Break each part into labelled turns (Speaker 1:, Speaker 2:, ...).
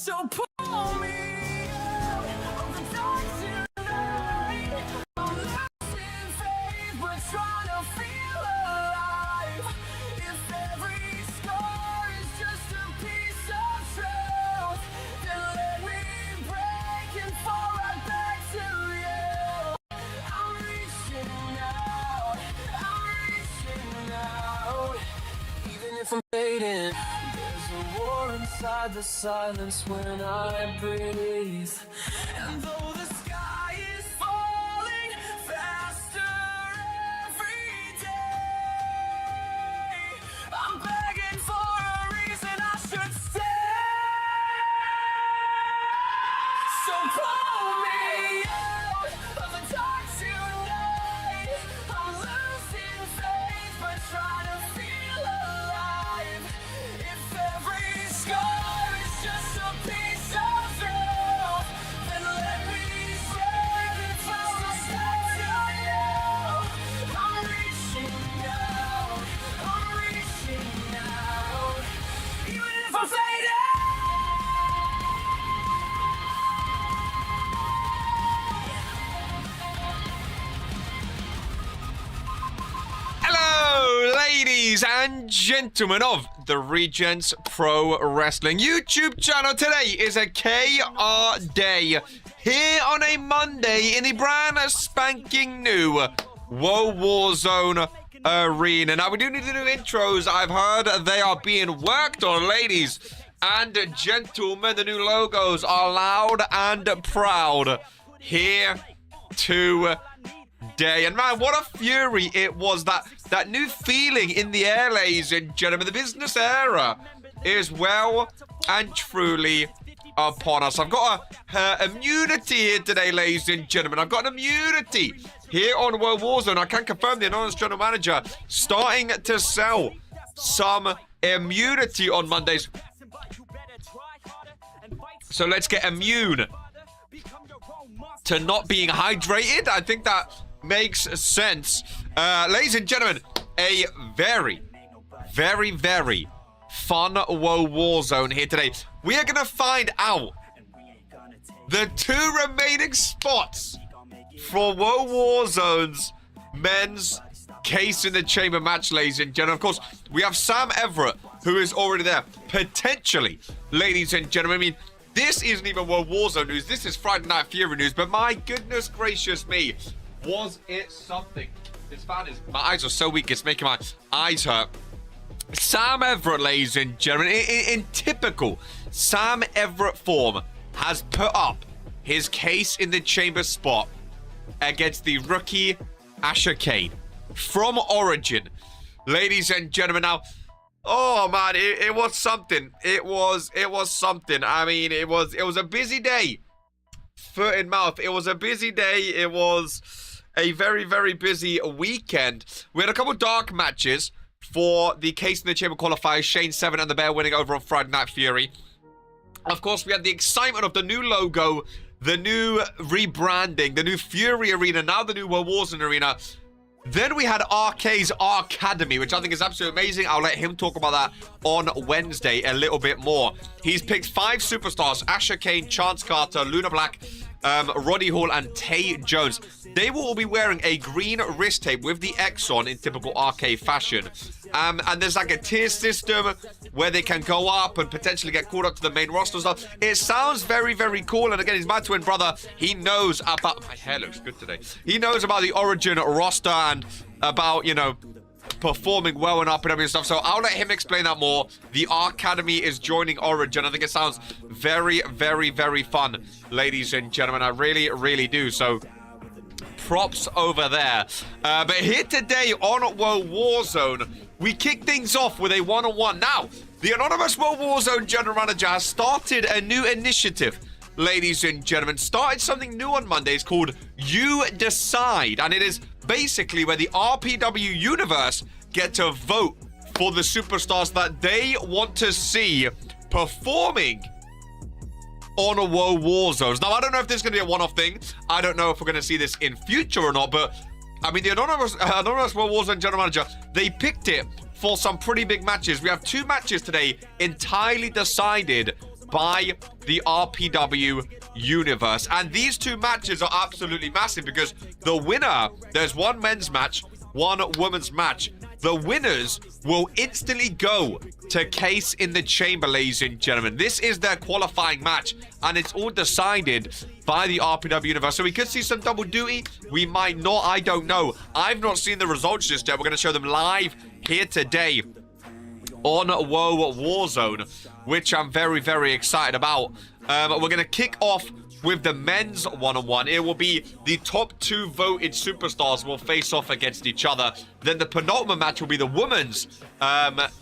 Speaker 1: So pull me out of the dark tonight. I'm losing faith, but trying to feel alive. If every scar is just a piece of truth, then let me break and fall right back to you. I'm reaching out, even if I'm fading. There's a war inside the silence when I breathe. And though the sky is falling faster every day, I'm begging for a reason I should stay. So pull me out of the dark tonight. I'm losing faith, but trying to feel alive. If every scar is just a piece of truth, then let me break and fall back to you. I'm reaching out, even if I'm fading.
Speaker 2: Hello, ladies and gentlemen of the Regents Pro Wrestling YouTube channel. Today is a KR day here on a Monday in the brand spanking new Woe Warzone Arena. Now, we do need to do intros. I've heard they are being worked on, ladies and gentlemen. The new logos are loud and proud here today. And man, what a fury it was. That new feeling in the air, ladies and gentlemen. The business era is well and truly upon us. I've got a immunity here today, ladies and gentlemen. I've got an immunity here on World Warzone. I can confirm the anonymous general manager starting to sell some immunity on Mondays. So let's get immune to not being hydrated. I think that makes sense. Ladies and gentlemen, a very, very, very fun Woe Warzone here today. We are going to find out the 2 remaining spots for Woe Warzone's men's case in the chamber match, ladies and gentlemen. Of course, we have Sam Everett, who is already there. Potentially, ladies and gentlemen. I mean, this isn't even Woe Warzone news. This is Friday Night Fury news. But my goodness gracious me, was it something? This fan is... My eyes are so weak, it's making my eyes hurt. Sam Everett, ladies and gentlemen, in typical Sam Everett form, has put up his case in the chamber spot against the rookie Asher Kane from Origin. Ladies and gentlemen, now... Oh, man, it was something. It was something. I mean, it was a busy day. Foot in mouth. It was a busy day. It was a very, very busy weekend. We had a couple dark matches for the Case in the Chamber qualifiers. Shane 7 and the Bear winning over on Friday Night Fury. Of course, we had the excitement of the new logo, the new rebranding, the new Fury Arena, now the new Woe Warzone Arena. Then we had RK's Academy, which I think is absolutely amazing. I'll let him talk about that on Wednesday a little bit more. He's picked 5 superstars: Asher Kane, Chance Carter, Luna Black, Roddy Hall, and Tay Jones. They will all be wearing a green wrist tape with the X on in typical RK fashion. And there's like a tier system where they can go up and potentially get called up to the main roster stuff. It sounds very, very cool. And again, he's my twin brother. He knows about... My hair looks good today. He knows about the Origin roster and about, you know, performing well in RPW and stuff. So I'll let him explain that more. The Academy is joining Origin. I think it sounds very, very, very fun, ladies and gentlemen. I really, really do. So props over there. But here today on Woe Warzone, we kick things off with a one-on-one. Now, the anonymous Woe Warzone general manager has started a new initiative, ladies and gentlemen. Started something new on Mondays called You Decide. And it is basically where the RPW universe get to vote for the superstars that they want to see performing on a Woe Warzones. Now, I don't know if this is going to be a one-off thing. I don't know if we're going to see this in future or not, but I mean, the anonymous Woe Warzone general manager, they picked it for some pretty big matches. We have 2 matches today entirely decided by the RPW universe. And these two matches are absolutely massive because the winner, there's one men's match, one women's match. The winners will instantly go to Case in the Chamber, ladies and gentlemen. This is their qualifying match, and it's all decided by the RPW universe. So we could see some double duty. We might not. I don't know. I've not seen the results just yet. We're going to show them live here today on WoW Warzone, which I'm very, very excited about. We're going to kick off with the men's one-on-one. It will be the top 2 voted superstars will face off against each other. Then the penultimate match will be the women's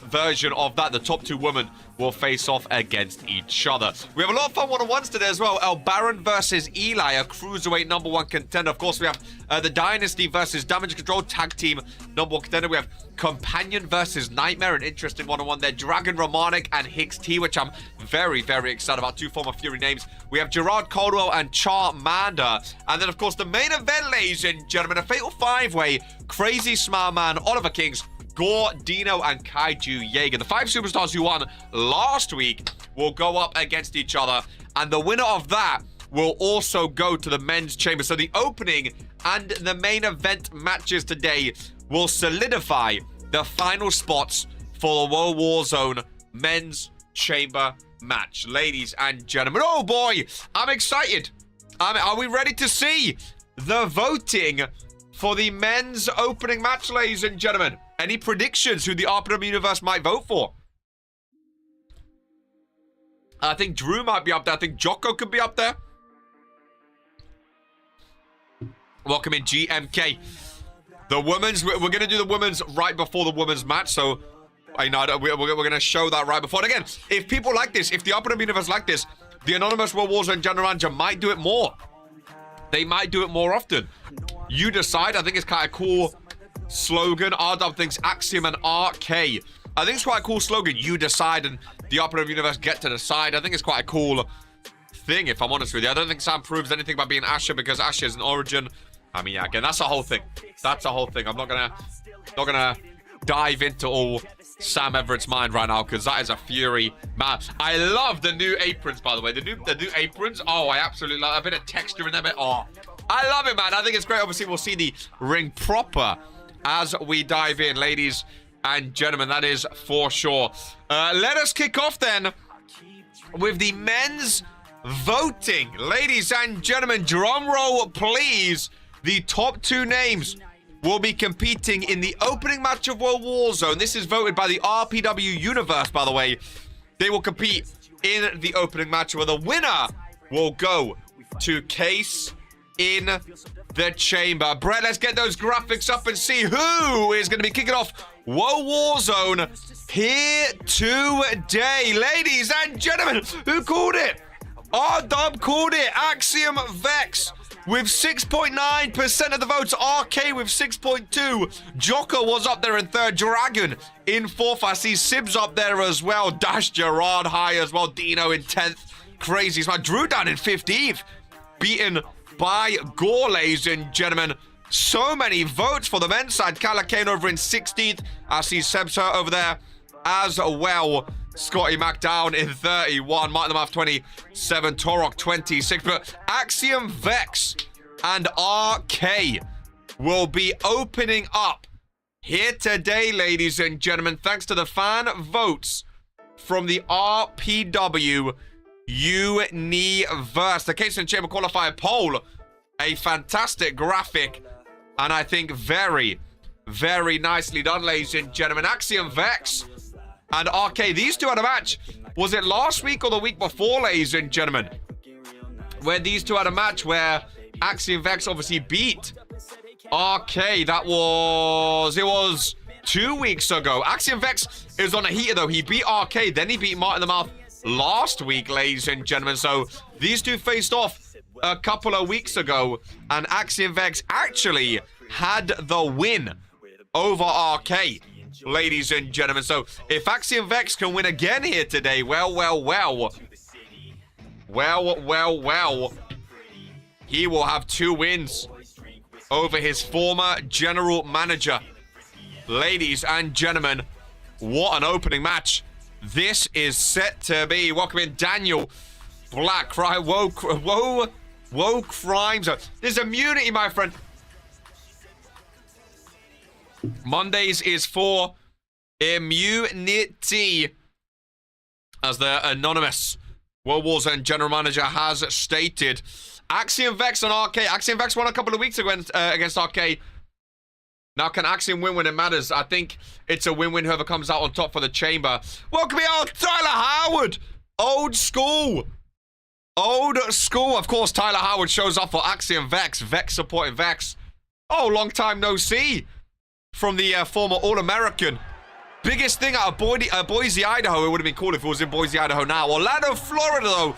Speaker 2: version of that. The top 2 women will face off against each other. We have a lot of fun one-on-ones today as well. El Baron versus Eli, a cruiserweight #1 contender. Of course, we have the Dynasty versus Damage Control tag team #1 contender. We have Companion versus Nightmare, an interesting one-on-one there. Dragon Romanic and Hicks T, which I'm very, very excited about. 2 former Fury names. We have Gerard Caldwell and Charmander. And then, of course, the main event, ladies and gentlemen, a fatal 5-way. Crazy Smile Man, Oliver Kings, Gore, Dino, and Kaiju Jaeger. The 5 superstars who won last week will go up against each other. And the winner of that will also go to the men's chamber. So the opening and the main event matches today will solidify the final spots for the World Warzone men's chamber match. Ladies and gentlemen, oh boy, I'm excited. Are we ready to see the voting for the men's opening match, ladies and gentlemen? Any predictions who the RPW universe might vote for? I think Drew might be up there. I think Jocko could be up there. Welcome in, GMK. The women's, we're going to do the women's right before the women's match, so I know we're going to show that right before. And again, if people like this, if the RPW universe like this, the Anonymous World Warzone General Manager might do it more. They might do it more often. You decide. I think it's kind of cool slogan. RW thinks Axiom and RK. I think it's quite a cool slogan. You decide, and the RPW universe get to decide. I think it's quite a cool thing, if I'm honest with you. I don't think Sam proves anything by being Asher because Asher is an origin. I mean, yeah, again, that's a whole thing. That's a whole thing. I'm not gonna dive into all Sam Everett's mind right now because that is a Fury man. I love the new aprons, by the way. The new aprons. Oh, I absolutely love a bit of texture in them. Oh, I love it, man. I think it's great. Obviously, we'll see the ring proper as we dive in, ladies and gentlemen. That is for sure. Let us kick off then with the men's voting. Ladies and gentlemen, drum roll, please. The top 2 names will be competing in the opening match of World Warzone. This is voted by the RPW universe, by the way. They will compete in the opening match where the winner will go to Case in the Chamber. Brett, let's get those graphics up and see who is going to be kicking off World Warzone here today. Ladies and gentlemen, who called it? R-Dub called it. Axiom Vex with 6.9% of the votes. RK with 6.2%. Jocko was up there in 3rd. Dragon in 4th. I see Sibs up there as well. Dash Gerard high as well. Dino in 10th. Crazy Smart. Drew down in 15th. Beaten by Gore, ladies and gentlemen. So many votes for the men's side. Calacane over in 16th. I see Sebsa over there as well. Scotty Mac down in 31. Mark them off 27. Torok 26. But Axiom Vex and RK will be opening up here today, ladies and gentlemen, thanks to the fan votes from the RPW Universe. The Case and Chamber qualifier poll. A fantastic graphic. And I think very, very nicely done, ladies and gentlemen. Axiom Vex and RK, these two had a match. Was it last week or the week before, ladies and gentlemen? Where these two had a match where Axiom Vex obviously beat RK. It was 2 weeks ago. Axiom Vex is on a heater though. He beat RK, then he beat Martin the Mouth last week, ladies and gentlemen. So these two faced off a couple of weeks ago, and Axiom Vex actually had the win over RK. Ladies and gentlemen, so if Axiom Vex can win again here today, well, he will have 2 wins over his former general manager. Ladies and gentlemen, what an opening match this is set to be. Welcome in Daniel Black. Whoa, crimes. There's immunity, my friend. Mondays is for immunity, as the anonymous World Warzone general manager has stated. Axiom Vex on RK. Axiom Vex won a couple of weeks ago against RK. Now, can Axiom win when it matters? I think it's a win-win whoever comes out on top for the chamber. Welcome here, Tyler Howard. Old school. Old school. Of course, Tyler Howard shows up for Axiom Vex. Vex supporting Vex. Oh, long time no see from the former All-American. Biggest thing out of Boise, Idaho. It would have been cool if it was in Boise, Idaho now. Orlando, Florida, though,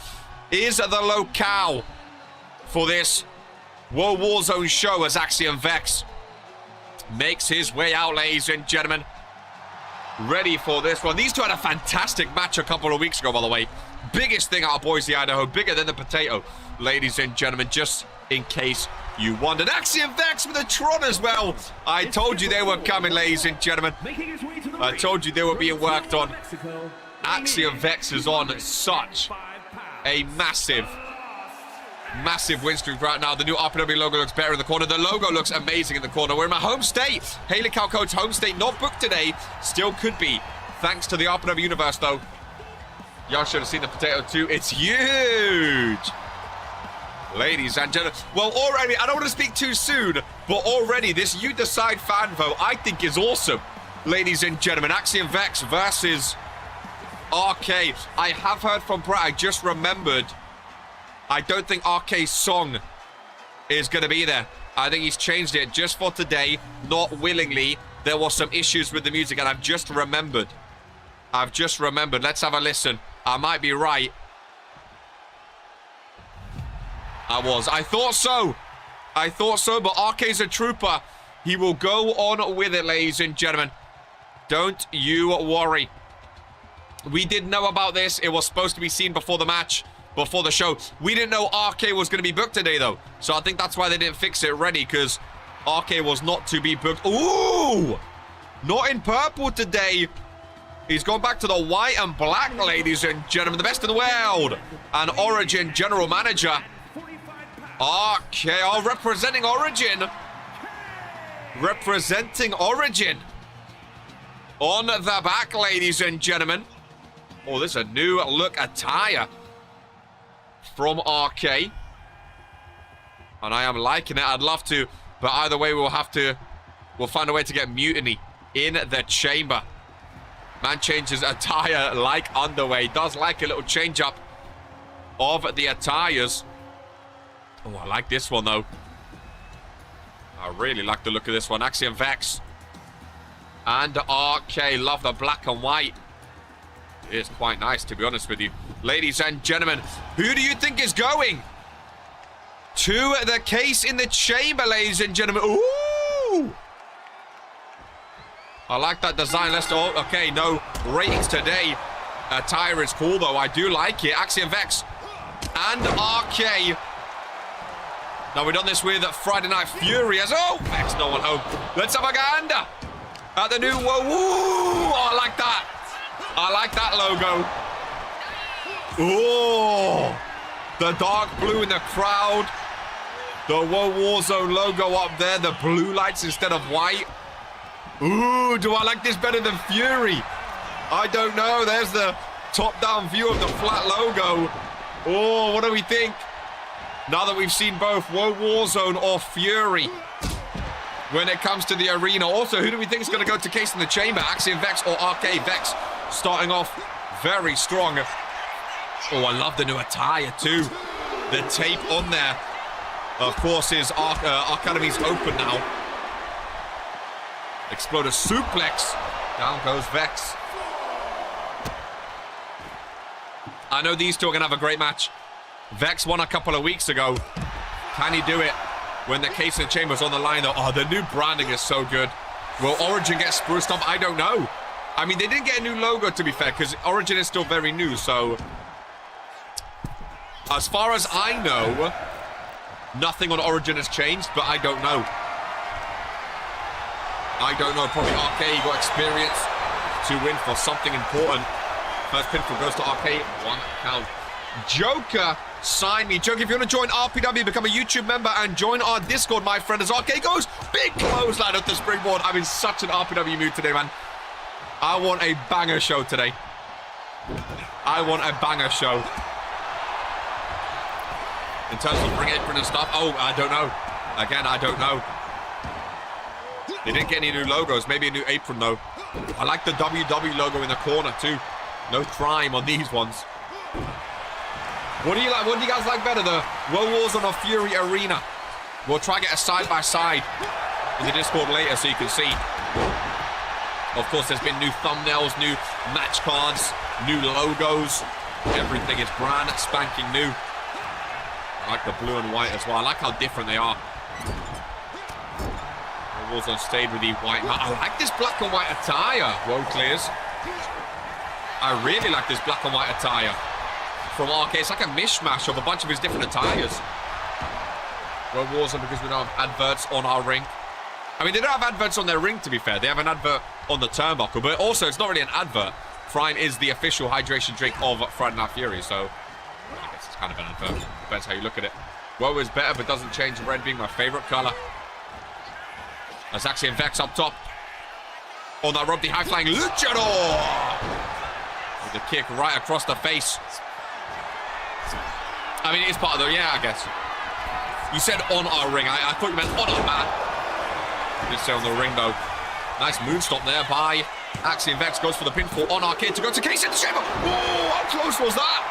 Speaker 2: is the locale for this World Warzone show as Axiom Vex makes his way out, ladies and gentlemen. Ready for this one. These two had a fantastic match a couple of weeks ago, by the way. Biggest thing out of Boise, Idaho. Bigger than the potato, ladies and gentlemen, just in case you wondered. Axiom Vex with a Tron as well. I told you they were coming, ladies and gentlemen. I told you they were being worked on. Axiom Vex is on such a massive win streak right now. The new RPW logo looks better in the corner. The logo looks amazing in the corner. We're in my home state. Haley Calcoat's home state, not booked today. Still could be, thanks to the RPW universe, though. Y'all should have seen the potato too. It's huge. Ladies and gentlemen. Well, already, I don't want to speak too soon, but already this You Decide fan vote, I think, is awesome. Ladies and gentlemen, Axiom Vex versus RK. I have heard from Brett. I just remembered. I don't think RK's song is going to be there. I think he's changed it just for today, not willingly. There was some issues with the music, and I've just remembered. Let's have a listen. I might be right. I thought so, but RK's a trooper. He will go on with it, ladies and gentlemen. Don't you worry. We didn't know about this. It was supposed to be seen before the match. Before the show. We didn't know RK was going to be booked today, though. So I think that's why they didn't fix it ready, because RK was not to be booked. Ooh! Not in purple today. He's gone back to the white and black, ladies and gentlemen. The best in the world. And Origin general manager. RK. Oh, representing Origin. Representing Origin. On the back, ladies and gentlemen. Oh, this is a new look attire from RK, and I am liking it. I'd love to, but either way, we'll find a way to get mutiny in the chamber. Man changes attire like underway. Does like a little change up of the attires. Oh, I like this one though. I really like the look of this one. Axiom Vex and RK. Love the black and white. It is quite nice, to be honest with you. Ladies and gentlemen, who do you think is going to the case in the chamber, ladies and gentlemen? Ooh! I like that design. Okay, no ratings today. Attire is cool, though. I do like it. Axiom Vex and RK. Now, we've done this with Friday Night Fury. Oh, Vex, no one home. Let's have a gander at the new... Whoa, oh, I like that. I like that logo. Oh, the dark blue in the crowd. The World Warzone logo up there. The blue lights instead of white. Ooh, do I like this better than Fury? I don't know. There's the top-down view of the flat logo. Oh, what do we think? Now that we've seen both World Warzone or Fury when it comes to the arena. Also, who do we think is going to go to case in the chamber? Axiom Vex or RK Vex? Starting off very strong. Oh, I love the new attire too. The tape on there, of course, is Academy's open now. Exploder suplex. Down goes Vex. I know these two are going to have a great match. Vex won a couple of weeks ago. Can he do it when the case in the chamber's on the line, though? Oh, the new branding is so good. Will Origin get spruced up? I don't know. I mean, they didn't get a new logo, to be fair, because Origin is still very new, so... As far as I know, nothing on Origin has changed, but I don't know. I don't know. Probably RK got experience to win for something important. First pinfall goes to RK. 1 count. Joker, sign me. Joker, if you want to join RPW, become a YouTube member and join our Discord, my friend, as RK goes. Big clothesline at the springboard. I'm in such an RPW mood today, man. I want a banger show today. I want a banger show. In terms of ring apron and stuff, oh, I don't know. Again, I don't know. They didn't get any new logos. Maybe a new apron, though. I like the WW logo in the corner, too. No crime on these ones. What do you like? What do you guys like better? The World Wars on a Fury Arena. We'll try to get a side-by-side in the Discord later so you can see. Of course, there's been new thumbnails, new match cards, new logos. Everything is brand spanking new. I like the blue and white as well. I like how different they are. Warzone stayed with the white. I like this black and white attire. Whoa, clears. I really like this black and white attire from RK. It's like a mishmash of a bunch of his different attires. Whoa, Warzone, because we don't have adverts on our ring. I mean, they don't have adverts on their ring, to be fair. They have an advert on the turnbuckle, but also it's not really an advert. Prime is the official hydration drink of Friday Night Fury, so I guess it's kind of an advert. Depends how you look at it. Woe is better, but doesn't change red being my favorite color. That's actually Vex up top. On that rope, the high-flying luchador! With the kick right across the face. I mean, it is part of the... Yeah, I guess. You said on our ring. I thought you meant on our mat. You did say on the ring, though. Nice moonstop there by Axiom Vex. Goes for the pinfall on Arcade to go to Case in the chamber. Oh, how close was that?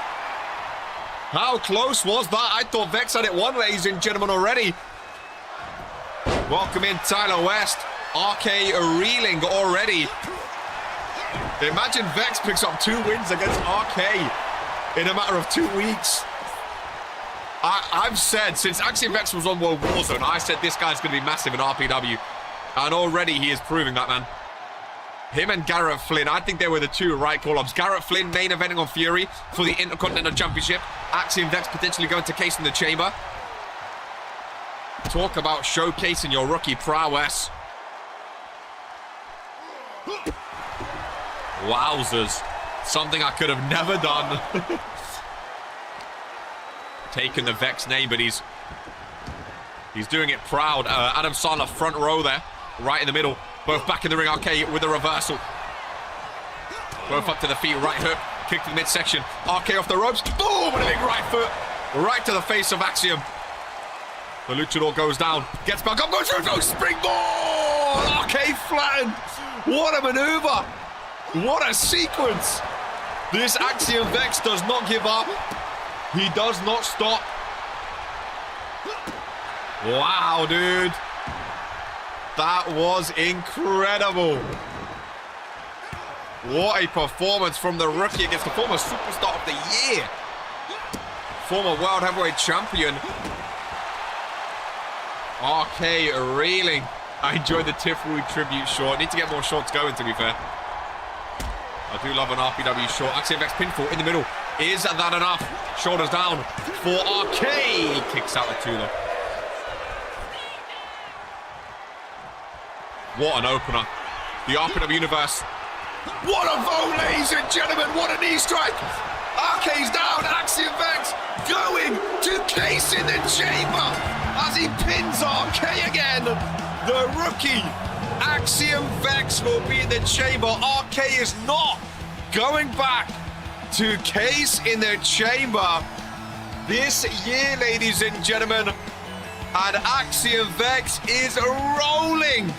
Speaker 2: How close was that? I thought Vex had it won, ladies and gentlemen, already. Welcome in Tyler West. RK reeling already. Imagine Vex picks up 2 wins against RK in a matter of 2 weeks. I've said, since Axiom Vex was on World Warzone, I said this guy's going to be massive in RPW. And already he is proving that, man. Him and Garrett Flynn, I think they were the 2 right call-ups. Garrett Flynn main eventing on Fury for the Intercontinental Championship. Axiom Vex potentially going to Case in the chamber. Talk about showcasing your rookie prowess. Wowzers. Something I could have never done. Taking the Vex name, but he's doing it proud. Adam Sala front row there, right in the middle. Both back in the ring, RK with a reversal. Both up to the feet, right hook. Kick to the midsection. RK off the ropes. Boom! And a big right foot. Right to the face of Axiom. The luchador goes down, gets back up, goes through, no springboard! RK flattened! What a maneuver! What a sequence! This Axiom Vex does not give up. He does not stop. Wow, dude. That was incredible. What a performance from the rookie against the former superstar of the year. Former world heavyweight champion. RK reeling. I enjoyed the Tifui tribute short. Need to get more shorts going, to be fair. I do love an RPW short. Axiom Vex pinfall in the middle. Is that enough? Shoulders down for RK. Kicks out the 2 though. What an opener. The RPW universe. What a vote, ladies and gentlemen. What a knee strike. RK's down. Axiom Vex going to Case in the chamber as he pins RK again. The rookie Axiom Vex will be in the chamber. RK is not going back to Case in the chamber this year, ladies and gentlemen. And Axiom Vex is rolling.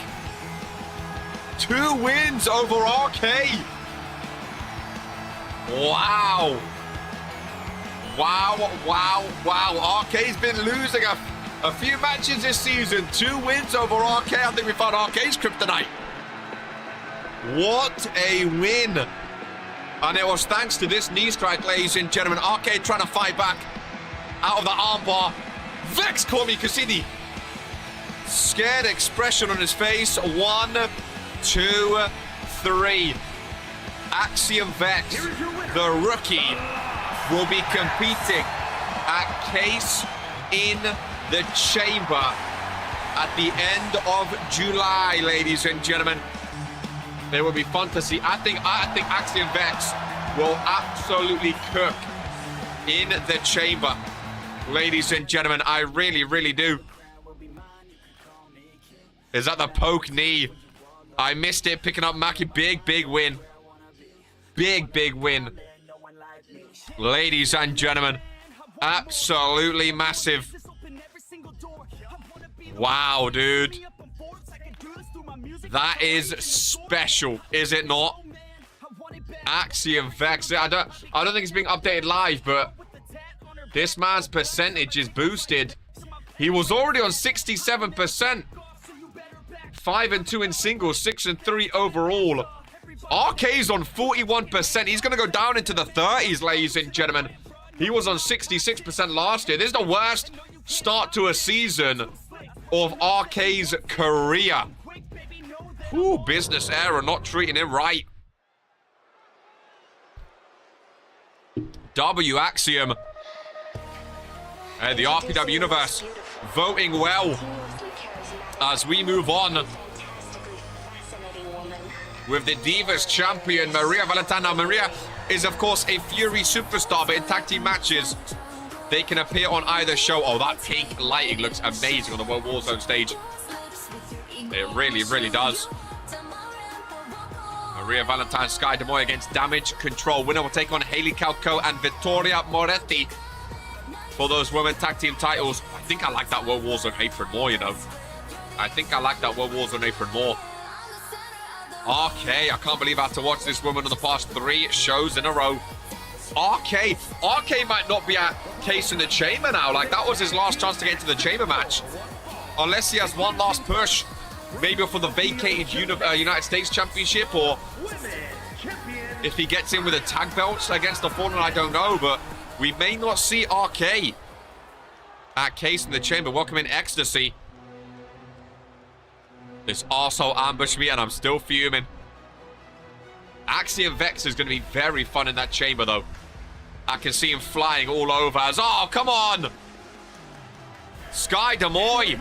Speaker 2: 2 wins over RK. Wow. Wow, wow, wow. RK's been losing a few matches this season. 2 wins over RK. I think we found RK's kryptonite. What a win. And it was thanks to this knee strike, ladies and gentlemen. RK trying to fight back out of the armbar. Vex caught me. You can see the scared expression on his face. 1, 2, 3. Axiom Vex, the rookie, will be competing at Case in the chamber at the end of July, ladies and gentlemen. It will be fun to see. I think Axiom Vex will absolutely cook in the chamber. Ladies and gentlemen, I really, really do. Is that the poke knee? I missed it, picking up Maki. Big, big win. Big, big win. Ladies and gentlemen, absolutely massive. Wow, dude. That is special, is it not? Axiom Vex. I don't think it's being updated live, but this man's percentage is boosted. He was already on 67%. 5-2 in singles, 6-3 overall. RK's on 41%. He's going to go down into the 30s, ladies and gentlemen. He was on 66% last year. This is the worst start to a season of RK's career. Ooh, business error, not treating him right. W Axiom. The RPW universe voting well as we move on with the Divas champion, Maria Valentine. Now, Maria is, of course, a Fury superstar, but in tag team matches, they can appear on either show. Oh, that pink lighting looks amazing on the World Warzone stage. It really, really does. Maria Valentine, Sky Demoy against Damage Control. Winner will take on Haley Calco and Vittoria Moretti for those women tag team titles. I think I like that World Warzone apron more, you know. I think I like that World Warzone apron more. RK, I can't believe I had to watch this woman on the past 3 shows in a row. RK might not be at Case in the Chamber now. Like, that was his last chance to get into the Chamber match. Unless he has one last push. Maybe for the vacated United States Championship, or if he gets in with the tag belts against the Fallen, I don't know. But we may not see RK at Case in the Chamber. Welcome in Ecstasy. This arsehole ambushed me and I'm still fuming. Axiom Vex is going to be very fun in that chamber, though. I can see him flying all over as... Oh, come on! Sky Demoy.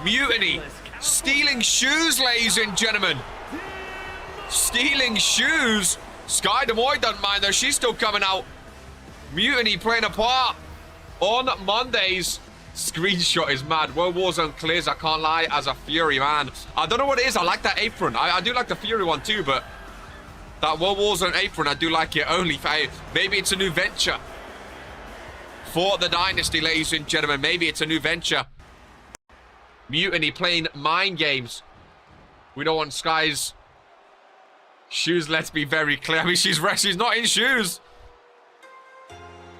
Speaker 2: Mutiny. Stealing shoes, ladies and gentlemen. Stealing shoes. Sky Demoy doesn't mind, though. She's still coming out. Mutiny playing a part on Mondays. Screenshot is mad. World Warzone clears, I can't lie, as a Fury, man. I don't know what it is. I like that apron. I do like the Fury one too, but that World Warzone apron, I do like it only. Maybe it's a new venture for the Dynasty, ladies and gentlemen. Maybe it's a new venture. Mutiny playing mind games. We don't want Sky's shoes, let's be very clear. I mean, she's not in shoes.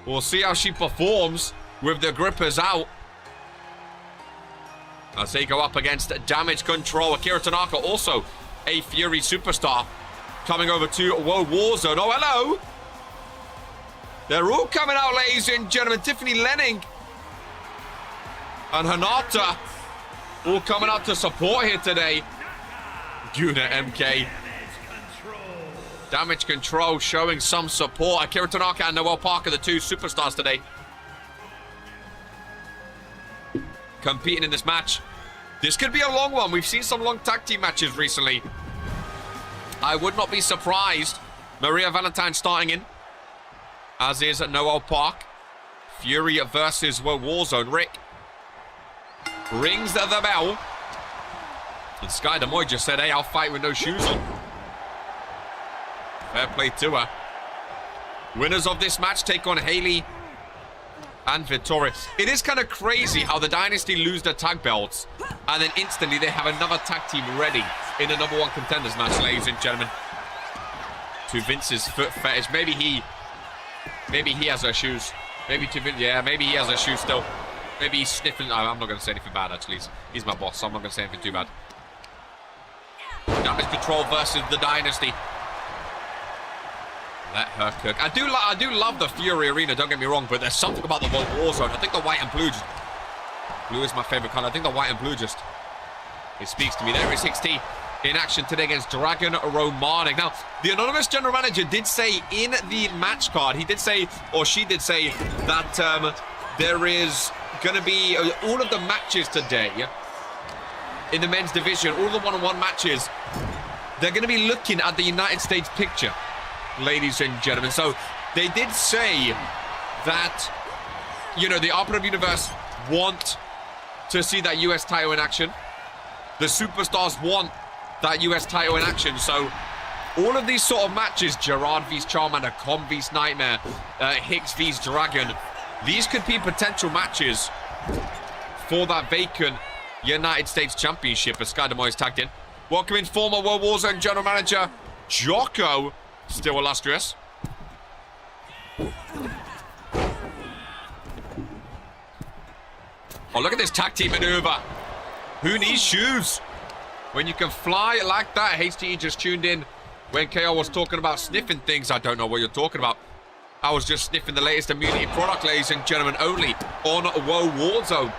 Speaker 2: We'll see how she performs with the grippers out as they go up against Damage Control. Akira Tanaka, also a Fury superstar, coming over to World Warzone. Oh, hello. They're all coming out, ladies and gentlemen. Tiffany Lenning and Hanata all coming out to support here today. Yuna MK. Damage Control showing some support. Akira Tanaka and Noel Parker, the 2 superstars today, competing in this match. This could be a long one. We've seen some long tag team matches recently. I would not be surprised. Maria Valentine starting in, as is Noel Park. Fury versus World Warzone. Rick rings the bell. And Sky Demoy just said, hey, I'll fight with no shoes on. Fair play to her. Winners of this match take on Haley and Vittoria. It is kind of crazy how the Dynasty lose their tag belts and then instantly they have another tag team ready in the #1 contenders match, ladies and gentlemen. To Vince's foot fetish. Maybe he has her shoes. Maybe to Vince, yeah, maybe he has her shoes still. Maybe he's sniffing. No, I'm not going to say anything bad, actually. He's my boss, so I'm not going to say anything too bad. Damage Control versus the Dynasty. Let her cook. I do love the Fury Arena, don't get me wrong, but there's something about the World Warzone. I think the white and blue blue is my favorite color. I think the white and blue it speaks to me. There is 6T in action today against Dragon Romanik. Now, the anonymous general manager did say in the match card, he did say, or she did say, that there is going to be all of the matches today in the men's division, all the one-on-one matches, they're going to be looking at the United States picture. ladies and gentlemen. So they did say that, you know, the RPW Universe want to see that US title in action. The Superstars want that US title in action. So all of these sort of matches, Gerard vs Charmander, Com vs Nightmare, Hicks vs Dragon, these could be potential matches for that vacant United States Championship as Sky Demoy is tagged in. Welcome in former World Warzone General Manager Jocko, still illustrious. Oh, look at this tag team maneuver. Who needs shoes when you can fly like that? HTE just tuned in when KO was talking about sniffing things. I don't know what you're talking about. I was just sniffing the latest immunity product, ladies and gentlemen, only on World Warzone.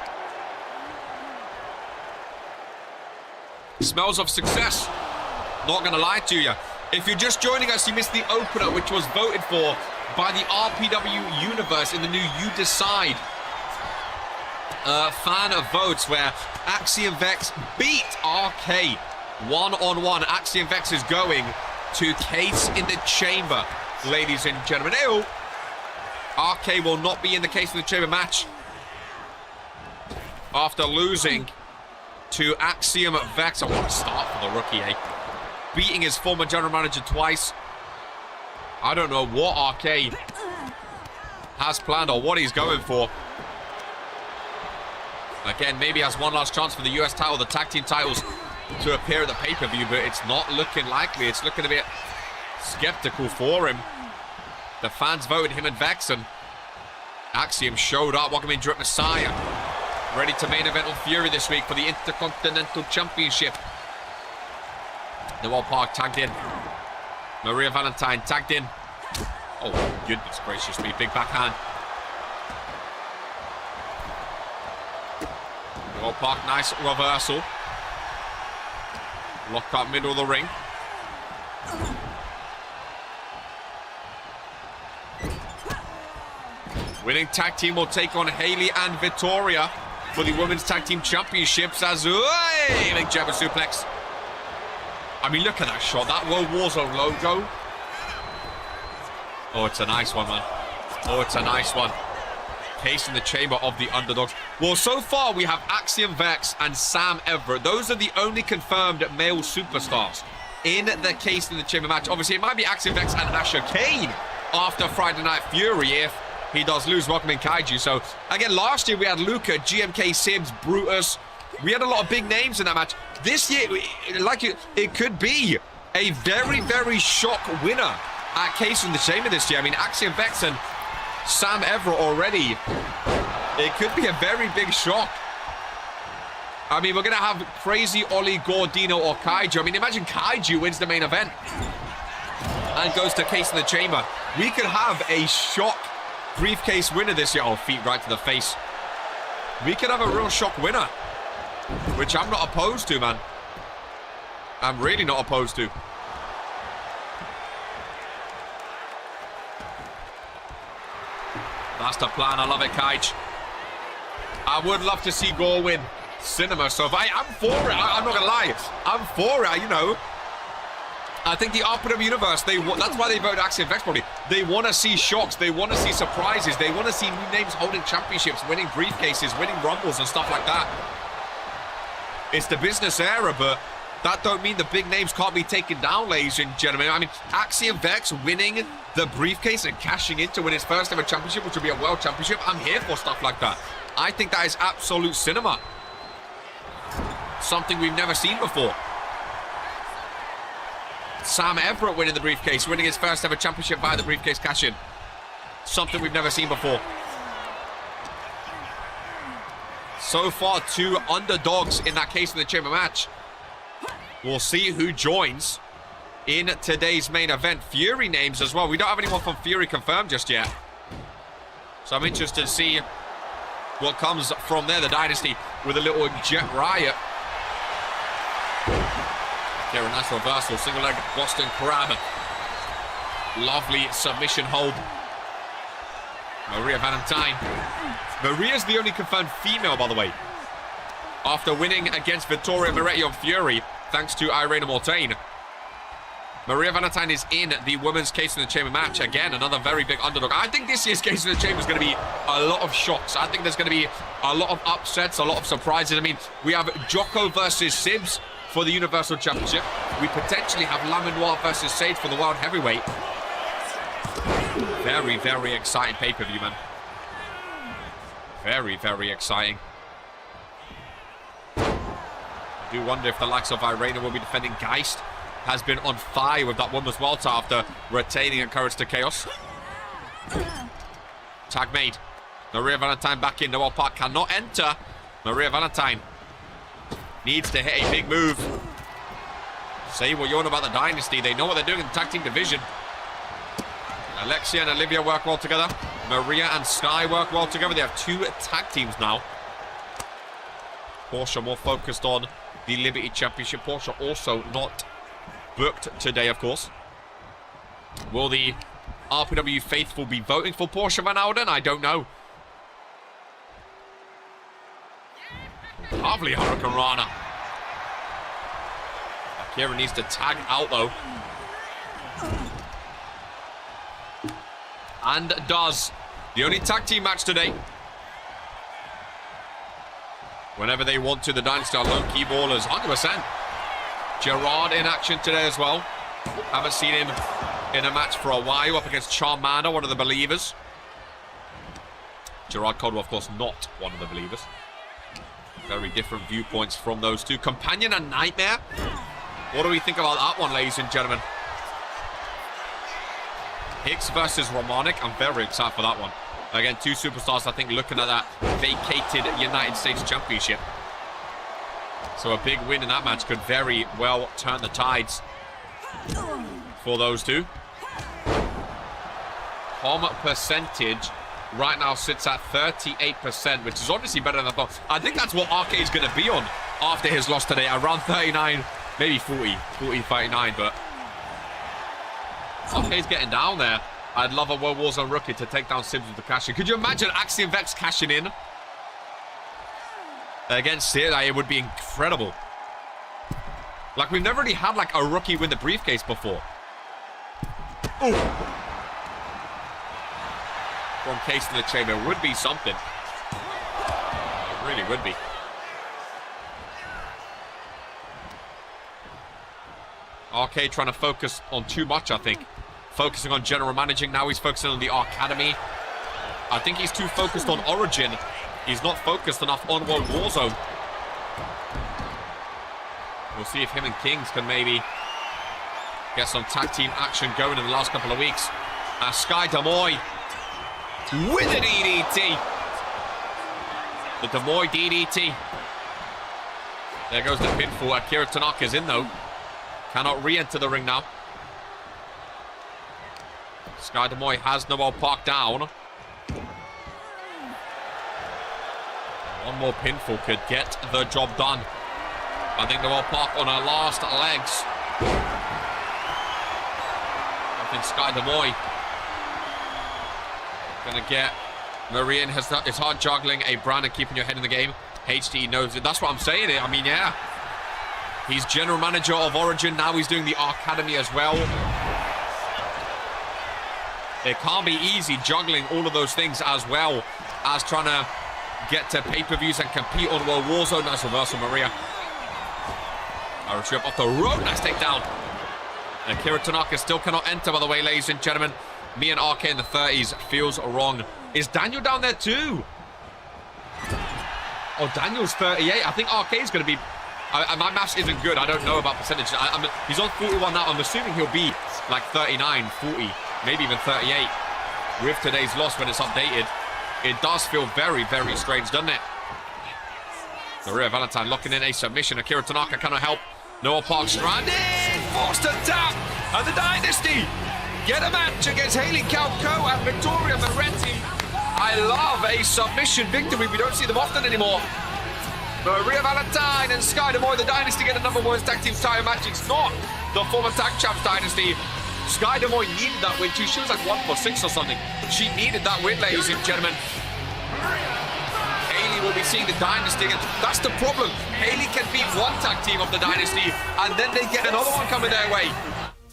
Speaker 2: Smells of success. Not gonna lie to you. If you're just joining us, you missed the opener, which was voted for by the RPW Universe in the new You Decide fan of votes, where Axiom Vex beat RK one-on-one. Axiom Vex is going to Case in the Chamber, ladies and gentlemen. Ew. RK will not be in the Case in the Chamber match after losing to Axiom Vex. I want to start for the rookie, eh? Beating his former general manager twice. I don't know what RK has planned or what he's going for. Again, maybe has one last chance for the US title, the tag team titles, to appear at the pay-per-view, but it's not looking likely. It's looking a bit skeptical for him. The fans voted him and Vex, and Axiom showed up. Welcome in Drip Messiah. Ready to main event on Fury this week for the Intercontinental Championship. Noel Park tagged in. Maria Valentine tagged in. Oh, goodness gracious me. Big backhand. Noel Park, nice reversal. Lock up middle of the ring. Winning tag team will take on Haley and Victoria for the Women's Tag Team Championships as... Big German suplex. I mean, look at that shot. That World Warzone logo. Oh, it's a nice one, man. Oh, it's a nice one. Case in the Chamber of the underdogs. Well, so far we have Axiom Vex and Sam Everett. Those are the only confirmed male superstars in the Case in the Chamber match. Obviously, it might be Axiom Vex and Asher Kane after Friday Night Fury if he does lose. Welcome in Kaiju. So, again, last year we had Luca, GMK Sims, Brutus. We had a lot of big names in that match. This year, like it could be a very, very shock winner at Case in the Chamber this year. I mean, Axiom Vex and Sam Everett already. It could be a very big shock. I mean, we're going to have crazy Oli, Gordino, or Kaiju. I mean, imagine Kaiju wins the main event and goes to Case in the Chamber. We could have a shock briefcase winner this year. Oh, feet right to the face. We could have a real shock winner, which I'm not opposed to, man. I'm really not opposed to. That's the plan. I love it, Kaij. I would love to see Gore win Cinema. So if I'm for it. I'm not gonna lie. I'm for it. You know, I think the RPW Universe, that's why they voted Axiom Vex probably. They want to see shocks. They want to see surprises. They want to see new names holding championships, winning briefcases, winning rumbles and stuff like that. It's the business era, but that don't mean the big names can't be taken down, ladies and gentlemen. I mean, Axiom Vex winning the briefcase and cashing in to win his first ever championship, which will be a world championship. I'm here for stuff like that. I think that is absolute cinema. Something we've never seen before. Sam Everett winning the briefcase, winning his first ever championship via the briefcase cash-in. Something we've never seen before. So far, 2 underdogs in that Case in the Chamber match. We'll see who joins in today's main event. Fury names as well. We don't have anyone from Fury confirmed just yet. So I'm interested to see what comes from there. The Dynasty with a little Jet Riot. Here, a nice reversal. Single leg Boston Crab. Lovely submission hold. Maria Valentine. Maria's the only confirmed female, by the way. After winning against Victoria Moretti on Fury, thanks to Irene Mortain. Maria Valentine is in the women's Case in the Chamber match. Again, another very big underdog. I think this year's Case in the Chamber is going to be a lot of shocks. I think there's going to be a lot of upsets, a lot of surprises. I mean, we have Jocko versus Sibs for the Universal Championship. We potentially have Lamenoir versus Sage for the World Heavyweight. Very, very exciting pay-per-view, man. Very, very exciting. I do wonder if the likes of Irena will be defending Geist. Has been on fire with that women's world title after retaining Encourage to Chaos. Tag made. Maria Valentine back in. Noel Park cannot enter. Maria Valentine needs to hit a big move. Say what you want about the Dynasty. They know what they're doing in the tag team division. Alexia and Olivia work well together. Maria and Sky work well together. They have 2 tag teams now. Porsche more focused on the Liberty Championship. Porsche also not booked today, of course. Will the RPW faithful be voting for Porsche Van Alden? I don't know. Lovely Hurricane Rana. Akira needs to tag out, though. And does. The only tag team match today. Whenever they want to, the Dynasty are low key ballers. 100%. Gerard in action today as well. Haven't seen him in a match for a while up against Charmander, one of the Believers. Gerard Caldwell, of course, not one of the Believers. Very different viewpoints from those two. Companion and Nightmare. What do we think about that one, ladies and gentlemen? Hicks versus Romanic. I'm very excited for that one. Again, 2 superstars, I think, looking at that vacated United States Championship. So a big win in that match could very well turn the tides for those two. Home percentage right now sits at 38%, which is obviously better than I thought. I think that's what RK is going to be on after his loss today. Around 39, maybe 40, 39, but RK's getting down there. I'd love a World Warzone rookie to take down Sims with the cash in. Could you imagine Axiom Vex cashing in against it? It would be incredible. Like, we've never really had like a rookie win the briefcase before. Ooh. From Case in the Chamber would be something. It really would be. RK trying to focus on too much, I think. Focusing on general managing. Now he's focusing on the Academy. I think he's too focused on Origin. He's not focused enough on World Warzone. We'll see if him and Kings can maybe get some tag team action going in the last couple of weeks. Sky Damoy with a DDT. The Damoy DDT. There goes the pinfall. Akira Tanaka's in, though. Cannot re-enter the ring now. Sky Damoy has Noel Park down. One more pinfall could get the job done. I think Noel Park on her last legs. I think Sky Damoy gonna get Marian. It's hard juggling a brand and keeping your head in the game. HD knows it. That's what I'm saying. I mean, yeah. He's general manager of Origin. Now he's doing the Academy as well. It can't be easy juggling all of those things as well as trying to get to pay-per-views and compete on World Warzone. Nice reversal, Maria. Irish whip off the rope. Nice takedown. And Akira Tanaka still cannot enter, by the way, ladies and gentlemen. Me and RK in the 30s feels wrong. Is Daniel down there too? Oh, Daniel's 38. I think RK is going to be... my maths isn't good. I don't know about percentages. He's on 41 now. I'm assuming he'll be like 39, 40, maybe even 38 with today's loss when it's updated. It does feel very, very strange, doesn't it? Maria Valentine locking in a submission. Akira Tanaka cannot help. Noel Park stranded. Forced to tap. And the Dynasty get a match against Haley Calco and Victoria Moretti. I love a submission victory. We don't see them often anymore. Maria Valentine and Sky Damoy, the Dynasty, get a number one tag team title match. It's not the former tag champs Dynasty. Sky Damoy needed that win too. She was like 1 for 6 or something. She needed that win, ladies and gentlemen. Haley will be seeing the Dynasty. And that's the problem. Haley can beat one tag team of the Dynasty, and then they get another one coming their way.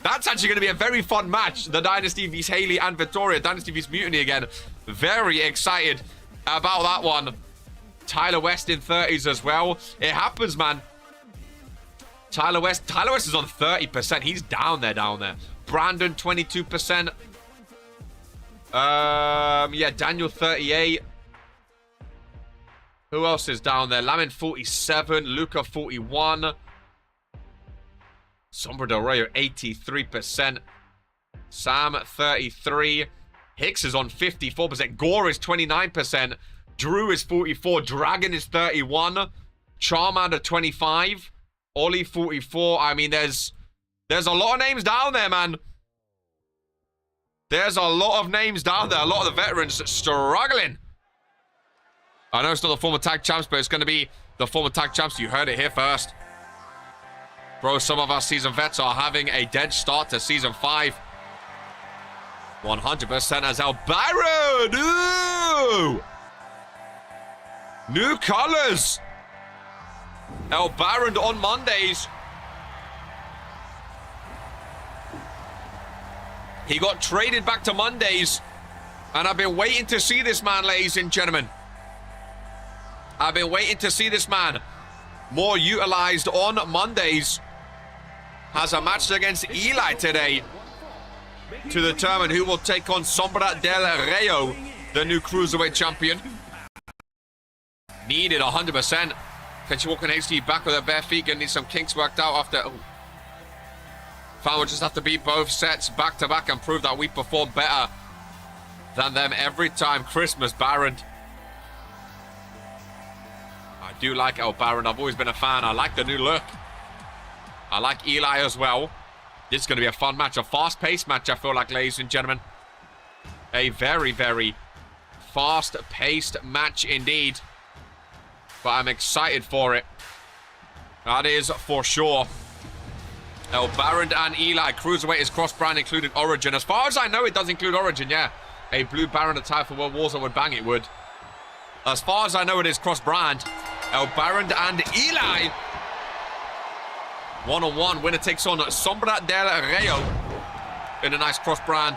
Speaker 2: That's actually going to be a very fun match. The Dynasty vs Haley and Victoria. Dynasty vs Mutiny again. Very excited about that one. Tyler West in 30s as well. It happens, man. Tyler West is on 30%. He's down there. Brandon, 22%. Yeah, Daniel, 38. Who else is down there? Lamin, 47. Luca, 41. Sombra Del Rey, 83%. Sam, 33. Hicks is on 54%. Gore is 29%. Drew is 44. Dragon is 31. Charmander, 25. Ollie, 44. I mean, there's a lot of names down there, man. There's a lot of names down there. A lot of the veterans struggling. I know it's not the former tag champs, but it's going to be the former tag champs. You heard it here first. Bro, some of our season vets are having a dead start to season 5. 100% as El Baron. Ooh! New colors. El Baron on Mondays. He got traded back to Mondays. And I've been waiting to see this man, ladies and gentlemen. I've been waiting to see this man more utilized on Mondays. Has a match against Eli today to determine who will take on Sombra del Rayo, the new Cruiserweight champion. Needed 100%. Can she walk on HD back with her bare feet? Gonna need some kinks worked out after... Oh. Fan will just have to beat both sets back to back and prove that we perform better than them every time. Christmas Baron. I do like El Baron. I've always been a fan. I like the new look. I like Eli as well. This is going to be a fun match. A fast-paced match, I feel like, ladies and gentlemen. A very, very fast-paced match indeed. But I'm excited for it. That is for sure. El Baron and Eli. Cruiserweight is cross-brand, including Origin. As far as I know, it does include Origin, yeah. A blue Baron attire for World Wars, I would bang it would. As far as I know, it is cross-brand. El Baron and Eli. One-on-one. Winner takes on Sombra del Rayo in a nice cross-brand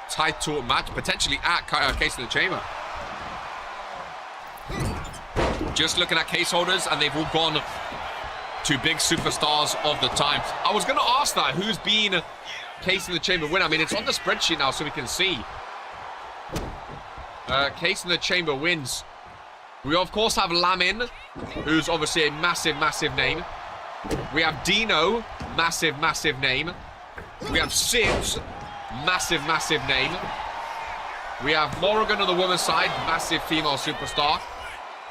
Speaker 2: title match, potentially at Case of the Chamber. Just looking at case holders, and they've all gone to big superstars of the time. I was going to ask that, who's been Case in the Chamber winner? I mean, it's on the spreadsheet now, so we can see. Case in the Chamber wins. We, of course, have Lamin, who's obviously a massive, massive name. We have Dino, massive, massive name. We have Sibs, massive, massive name. We have Morrigan on the women's side, massive female superstar.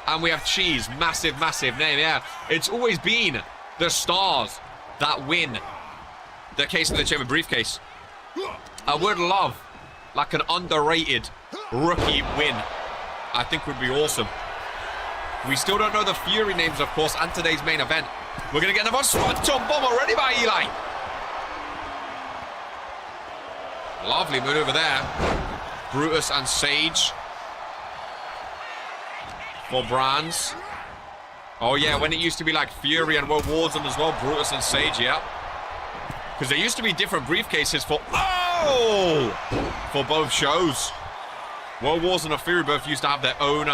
Speaker 2: And we have Cheese, massive, massive name. Yeah, it's always been the stars that win the Case in the Chamber briefcase. I would love, like, an underrated rookie win. I think would be awesome. We still don't know the Fury names, of course, and today's main event. We're going to get another Swanton Bomb already by Eli. Lovely maneuver there. Brutus and Sage. For brands. Oh, yeah, when it used to be like Fury and World Warzone as well. Brutus and Sage, yeah. Because there used to be different briefcases for... Oh! For both shows. World Warzone and Fury both used to have their own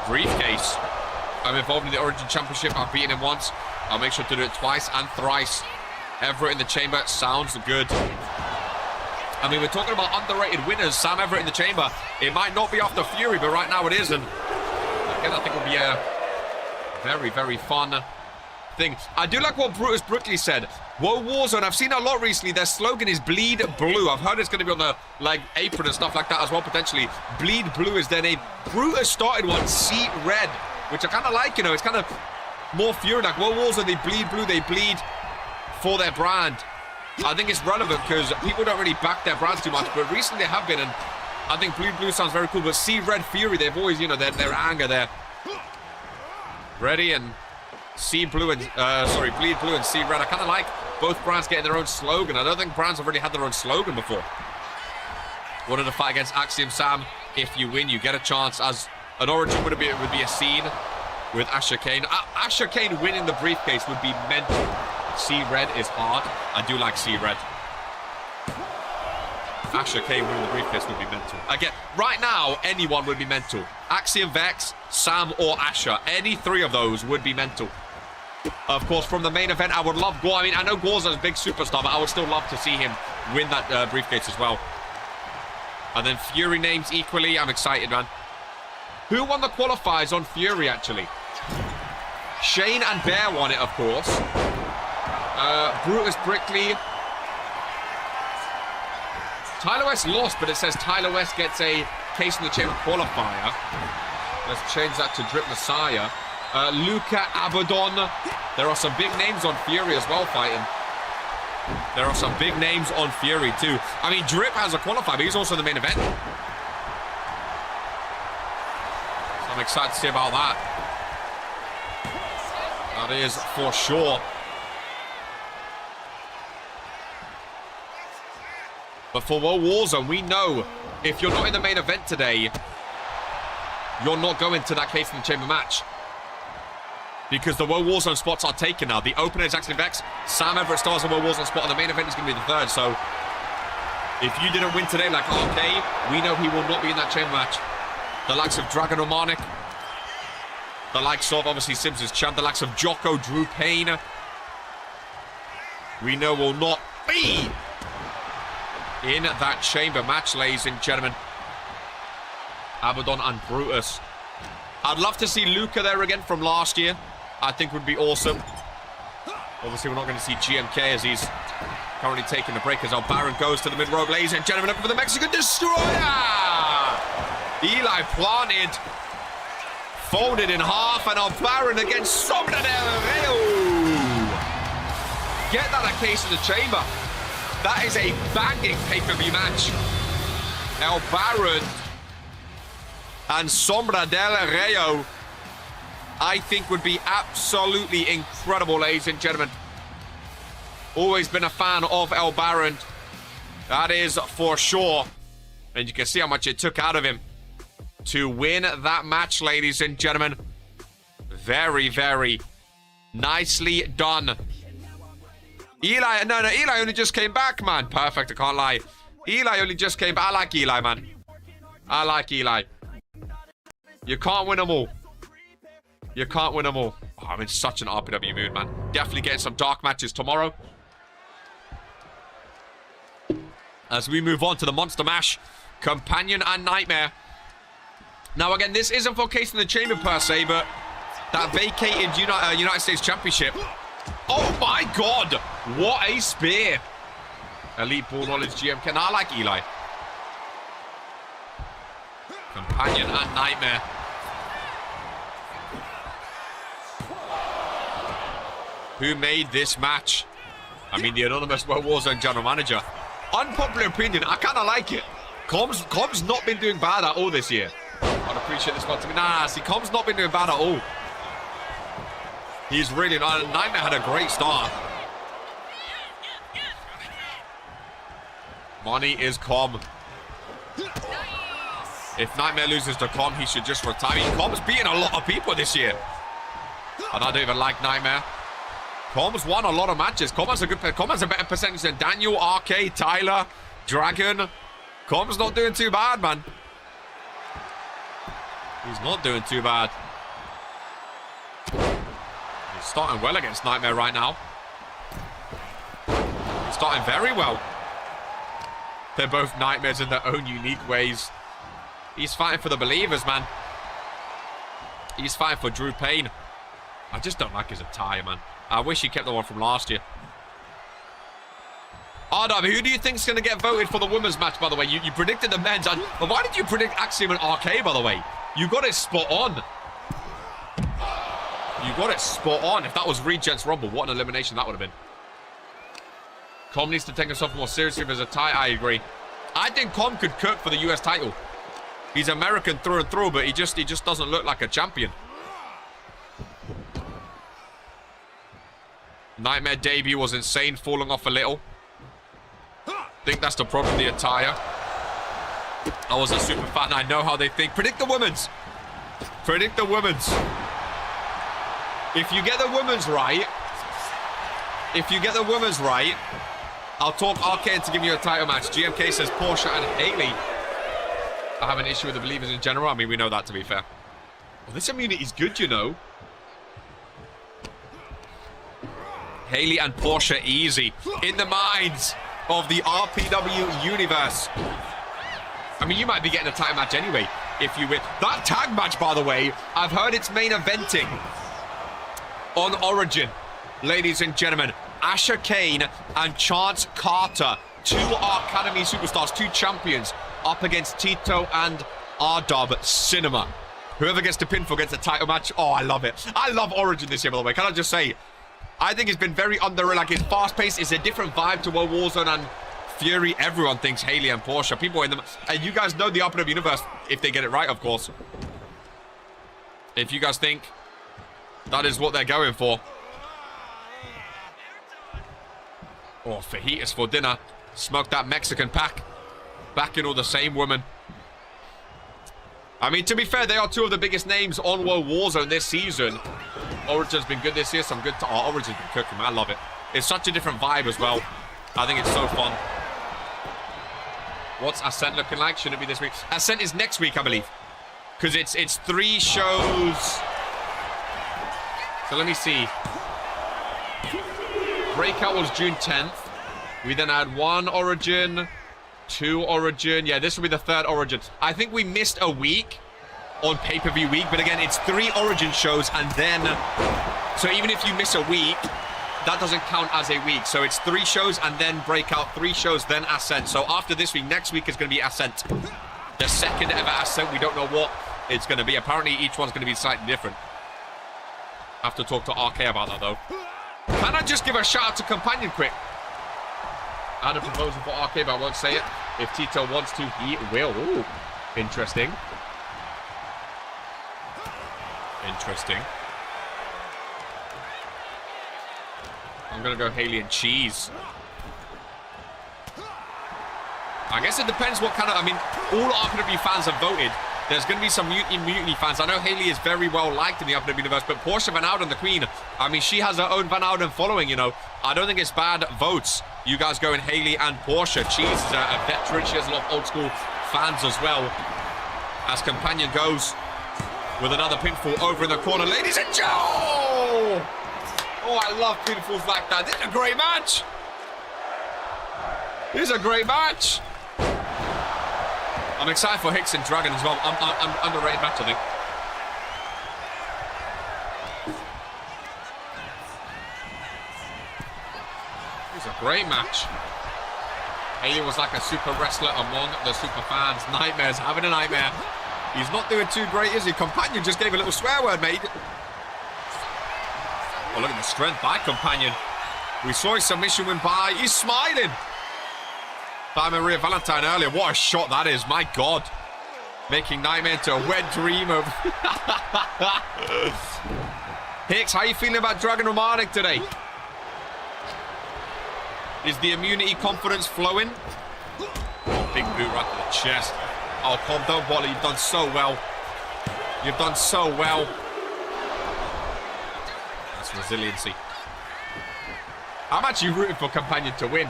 Speaker 2: briefcase. I'm involved in the Origin Championship. I've beaten him once. I'll make sure to do it twice and thrice. Everett in the Chamber sounds good. I mean, we're talking about underrated winners. Sam Everett in the Chamber. It might not be after Fury, but right now it is. And again, I think it'll be a very, very fun thing. I do like what Brutus Brookley said. World Warzone, I've seen a lot recently. Their slogan is Bleed Blue. I've heard it's going to be on the apron and stuff like that as well, potentially. Bleed Blue is their name. Brutus started one, See Red, which I kind of like, you know. It's kind of more Fury. Like World Warzone, they bleed blue. They bleed for their brand. I think it's relevant because people don't really back their brands too much, but recently they have been, and I think Bleed Blue sounds very cool. But See Red Fury, they've always, you know, their anger there. Ready and See Blue and Bleed Blue and See Red. I kind of like both brands getting their own slogan. I don't think brands have really had their own slogan before. Wanted to fight against Axiom Sam. If you win, you get a chance. As an Origin would be a scene with Asher Kane. Asher Kane winning the briefcase would be mental. See red is hard. I do like see red. Asha K winning the briefcase would be mental. Again, right now, anyone would be mental. Axiom Vex, Sam, or Asha. Any three of those would be mental. Of course, from the main event, I would love Gore. I mean, I know Gore's a big superstar, but I would still love to see him win that briefcase as well. And then Fury names equally. I'm excited, man. Who won the qualifiers on Fury, actually? Shane and Bear won it, of course. Brutus Brickley. Tyler West lost, but it says Tyler West gets a case in the chamber qualifier. Let's change that to Drip Messiah. Luca Abaddon. There are some big names on Fury as well fighting. There are some big names on Fury too. I mean, Drip has a qualifier, but he's also in the main event. So I'm excited to see about that. That is for sure. But for World Warzone, we know if you're not in the main event today, you're not going to that case in the chamber match. Because the World Warzone spots are taken now. The opener is Axiom Vex. Sam Everett stars a World Warzone spot, and the main event is going to be the third. So if you didn't win today like RK, we know he will not be in that chamber match. The likes of Dragon O'Marnik, the likes of, obviously, Simpsons Champ, the likes of Jocko, Drew Payne, we know will not be in that chamber match, ladies and gentlemen. Abaddon and Brutus. I'd love to see Luca there again from last year. I think would be awesome. Obviously, we're not going to see GMK as he's currently taking a break as El Baron goes to the mid-rope. Ladies and gentlemen, looking for the Mexican Destroyer! Eli planted, folded in half, and El Baron against Sombra del Rio. Get that a case in the chamber. That is a banging pay-per-view match. El Baron and Sombra del Rio, I think would be absolutely incredible, ladies and gentlemen. Always been a fan of El Baron. That is for sure. And you can see how much it took out of him to win that match, ladies and gentlemen. Very, very nicely done. Eli, no, Eli only just came back, man. Perfect, I can't lie. Eli only just came back. I like Eli, man. I like Eli. You can't win them all. You can't win them all. Oh, I'm in such an RPW mood, man. Definitely getting some dark matches tomorrow. As we move on to the Monster Mash, Companion and Nightmare. Now, again, this isn't for Case in the Chamber per se, but that vacated United States Championship. Oh my God! What a spear! Elite Ball Knowledge GMK. Now, I like Eli. Companion and Nightmare. Who made this match? I mean, the anonymous World Warzone general manager. Unpopular opinion, I kind of like it. Com's not been doing bad at all this year. I'd appreciate this one to me. Nah, see, Com's not been doing bad at all. He's really not. Nightmare had a great start. Money is Com. If Nightmare loses to Com, he should just retire. I mean, Com's beaten a lot of people this year. And I don't even like Nightmare. Com's won a lot of matches. Com has a better percentage than Daniel, RK, Tyler, Dragon. Com's not doing too bad, man. He's not doing too bad. He's starting well against Nightmare right now. He's starting very well. They're both Nightmares in their own unique ways. He's fighting for the believers, man. He's fighting for Drew Payne. I just don't like his attire, man. I wish he kept the one from last year. RW, who do you think is going to get voted for the women's match, by the way? You predicted the men's. But why did you predict Axiom and RK, by the way? You got it spot on. You got it spot on. If that was Regents Rumble, what an elimination that would have been. Com needs to take himself more seriously if there's a tie. I agree. I think Com could cook for the US title. He's American through and through, but he just doesn't look like a champion. Nightmare debut was insane, falling off a little. I think that's the problem, the attire. I was a super fan. I know how they think. Predict the women's. Predict the women's. If you get the women's right, If you get the women's right, I'll talk RK into giving you a title match. GMK says Porsche and Haley. I have an issue with the believers in general. I mean, we know that, to be fair. Well, this immunity's good, you know. Haley and Porsche easy. In the minds of the RPW universe. I mean, you might be getting a title match anyway if you win. That tag match, by the way, I've heard it's main eventing on Origin. Ladies and gentlemen, Asher Kane and Chance Carter, 2 Academy superstars, 2 champions, up against Tito and R-Dub Cinema. Whoever gets the pinfall gets the title match. Oh, I love it. I love Origin this year, by the way. Can I just say, I think it's been very underrated. Like, it's fast-paced. It's a different vibe to World Warzone and Fury. Everyone thinks Haley and Porsche. People in them. And you guys know the RPW universe if they get it right, of course. If you guys think that is what they're going for. Oh, fajitas for dinner. Smoke that Mexican pack. Back in all the same women. I mean, to be fair, they are 2 of the biggest names on World Warzone this season. Origin's been good this year. Some good... Oh, Origin's been cooking, man. I love it. It's such a different vibe as well. I think it's so fun. What's Ascent looking like? Should it be this week? Ascent is next week, I believe. Because it's 3 shows. So let me see. Breakout was June 10th. We then had 1 Origin, 2 Origin. Yeah, this will be the 3rd Origin. I think we missed a week on pay-per-view week. But again, it's 3 Origin shows and then... So even if you miss a week, that doesn't count as a week. So it's 3 shows and then Breakout, 3 shows, then Ascent. So after this week, next week is going to be Ascent. The 2nd ever Ascent. We don't know what it's going to be. Apparently, each one's going to be slightly different. I have to talk to RK about that, though. Can I just give a shout out to Companion quick? I had a proposal for RK, but I won't say it. If Tito wants to, he will. Ooh, interesting. Interesting. I'm going to go Haley and Cheese. I guess it depends what kind of... I mean, all RPW fans have voted. There's going to be some Mutiny fans. I know Haley is very well liked in the RPW universe, but Porsche Van Ouden, the queen, I mean, she has her own Van Ouden following, you know. I don't think it's bad votes. You guys going Haley and Porsche. Cheese is a veteran. She has a lot of old school fans as well. As Companion goes with another pinfall over in the corner. Ladies and gentlemen! Oh, I love pinfalls like that. This is a great match. This is a great match. I'm excited for Hicks and Dragon as well. I'm underrated match, I think. It's a great match. Haley was like a super wrestler among the super fans. Nightmare's having a nightmare. He's not doing too great, is he? Companion just gave a little swear word, mate. Oh, look at the strength by Companion. We saw his submission win by. He's smiling. By Maria Valentine earlier. What a shot that is. My God. Making Nightmare into a wet dream of... Hicks, how are you feeling about Dragon Romanik today? Is the immunity confidence flowing? Oh, big boot right to the chest. Oh, calm down, Wally. You've done so well. You've done so well. That's resiliency. I'm actually rooting for Companion to win.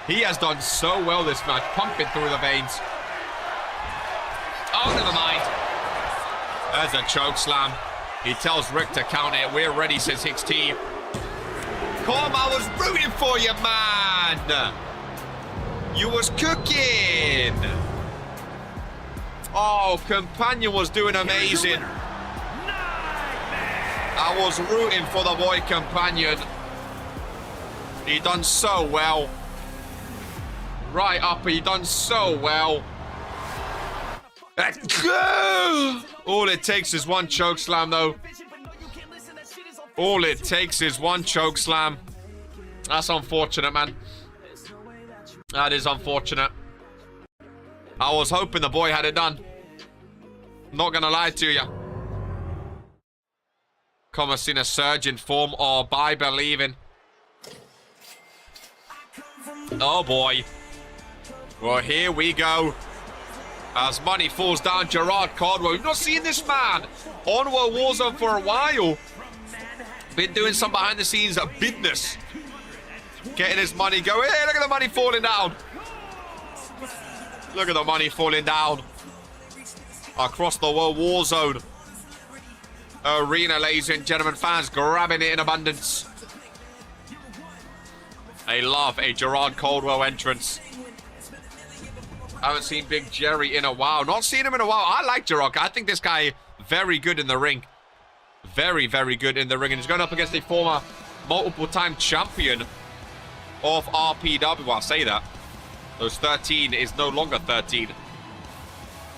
Speaker 2: He has done so well this match, pumping through the veins. Oh, never mind. There's a choke slam. He tells Rick to count it. We're ready, says Hicks T. Come, I was rooting for you, man. You was cooking. Oh, Companion was doing amazing. I was rooting for the boy Companion. He done so well. Right up, he done so well. All it takes is one choke slam, though. All it takes is one choke slam. That's unfortunate, man. That is unfortunate. I was hoping the boy had it done. Not gonna lie to you. Come and seen a surge in form or by believing. Oh boy. Well, here we go. As money falls down, Gerard Cardwell. We've not seen this man on World Warzone for a while. Been doing some behind the scenes business. Getting his money going. Hey, look at the money falling down. Look at the money falling down. Across the world war zone. Arena, ladies and gentlemen. Fans grabbing it in abundance. I love a Gerard Caldwell entrance. I haven't seen Big Jerry in a while. Not seen him in a while. I like Gerard. I think this guy very good in the ring. Very, very good in the ring. And he's going up against a former multiple-time champion of RPW. Well, I'll say that. Those 13 is no longer 13.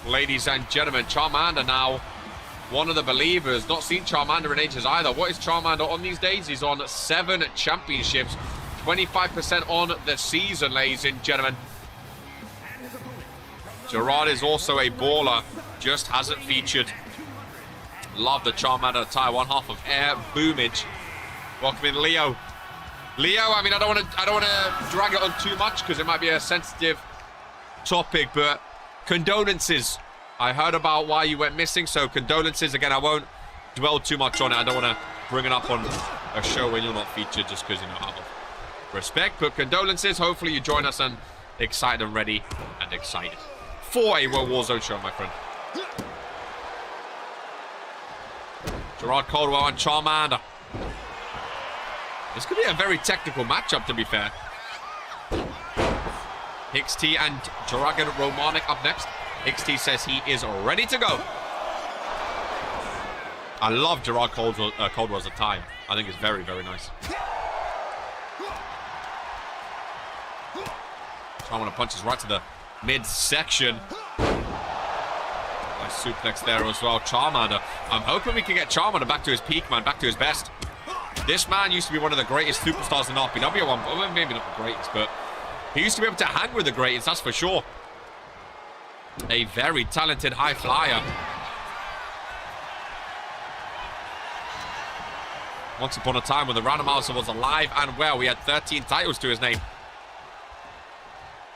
Speaker 2: Ladies and gentlemen, Charmander now one of the believers. Not seen Charmander in ages either. What is Charmander on these days? He's on 7 championships. 25% on the season, ladies and gentlemen. Gerard is also a baller. Just hasn't featured. Love the Charmander attire. One half of Air Boomage. Welcome in, Leo. Leo, I mean, I don't want to drag it on too much because it might be a sensitive topic, but condolences. I heard about why you went missing, so condolences. Again, I won't dwell too much on it. I don't want to bring it up on a show when you're not featured just because, you know, out of respect. But condolences. Hopefully you join us and excited and ready and excited for a World War Zone show, my friend. Gerard Caldwell and Charmander. This could be a very technical matchup, to be fair. XT and Dragon Romanic up next. XT says he is ready to go. I love Gerard Caldwell's attire. I think it's very, very nice. Charmander punches right to the midsection. Nice suplex there as well. Charmander. I'm hoping we can get Charmander back to his peak, man. Back to his best. This man used to be one of the greatest superstars in RPW. Well, maybe not the greatest, but he used to be able to hang with the greatest, that's for sure. A very talented high flyer. Once upon a time when the Randomizer was alive and well, he had 13 titles to his name.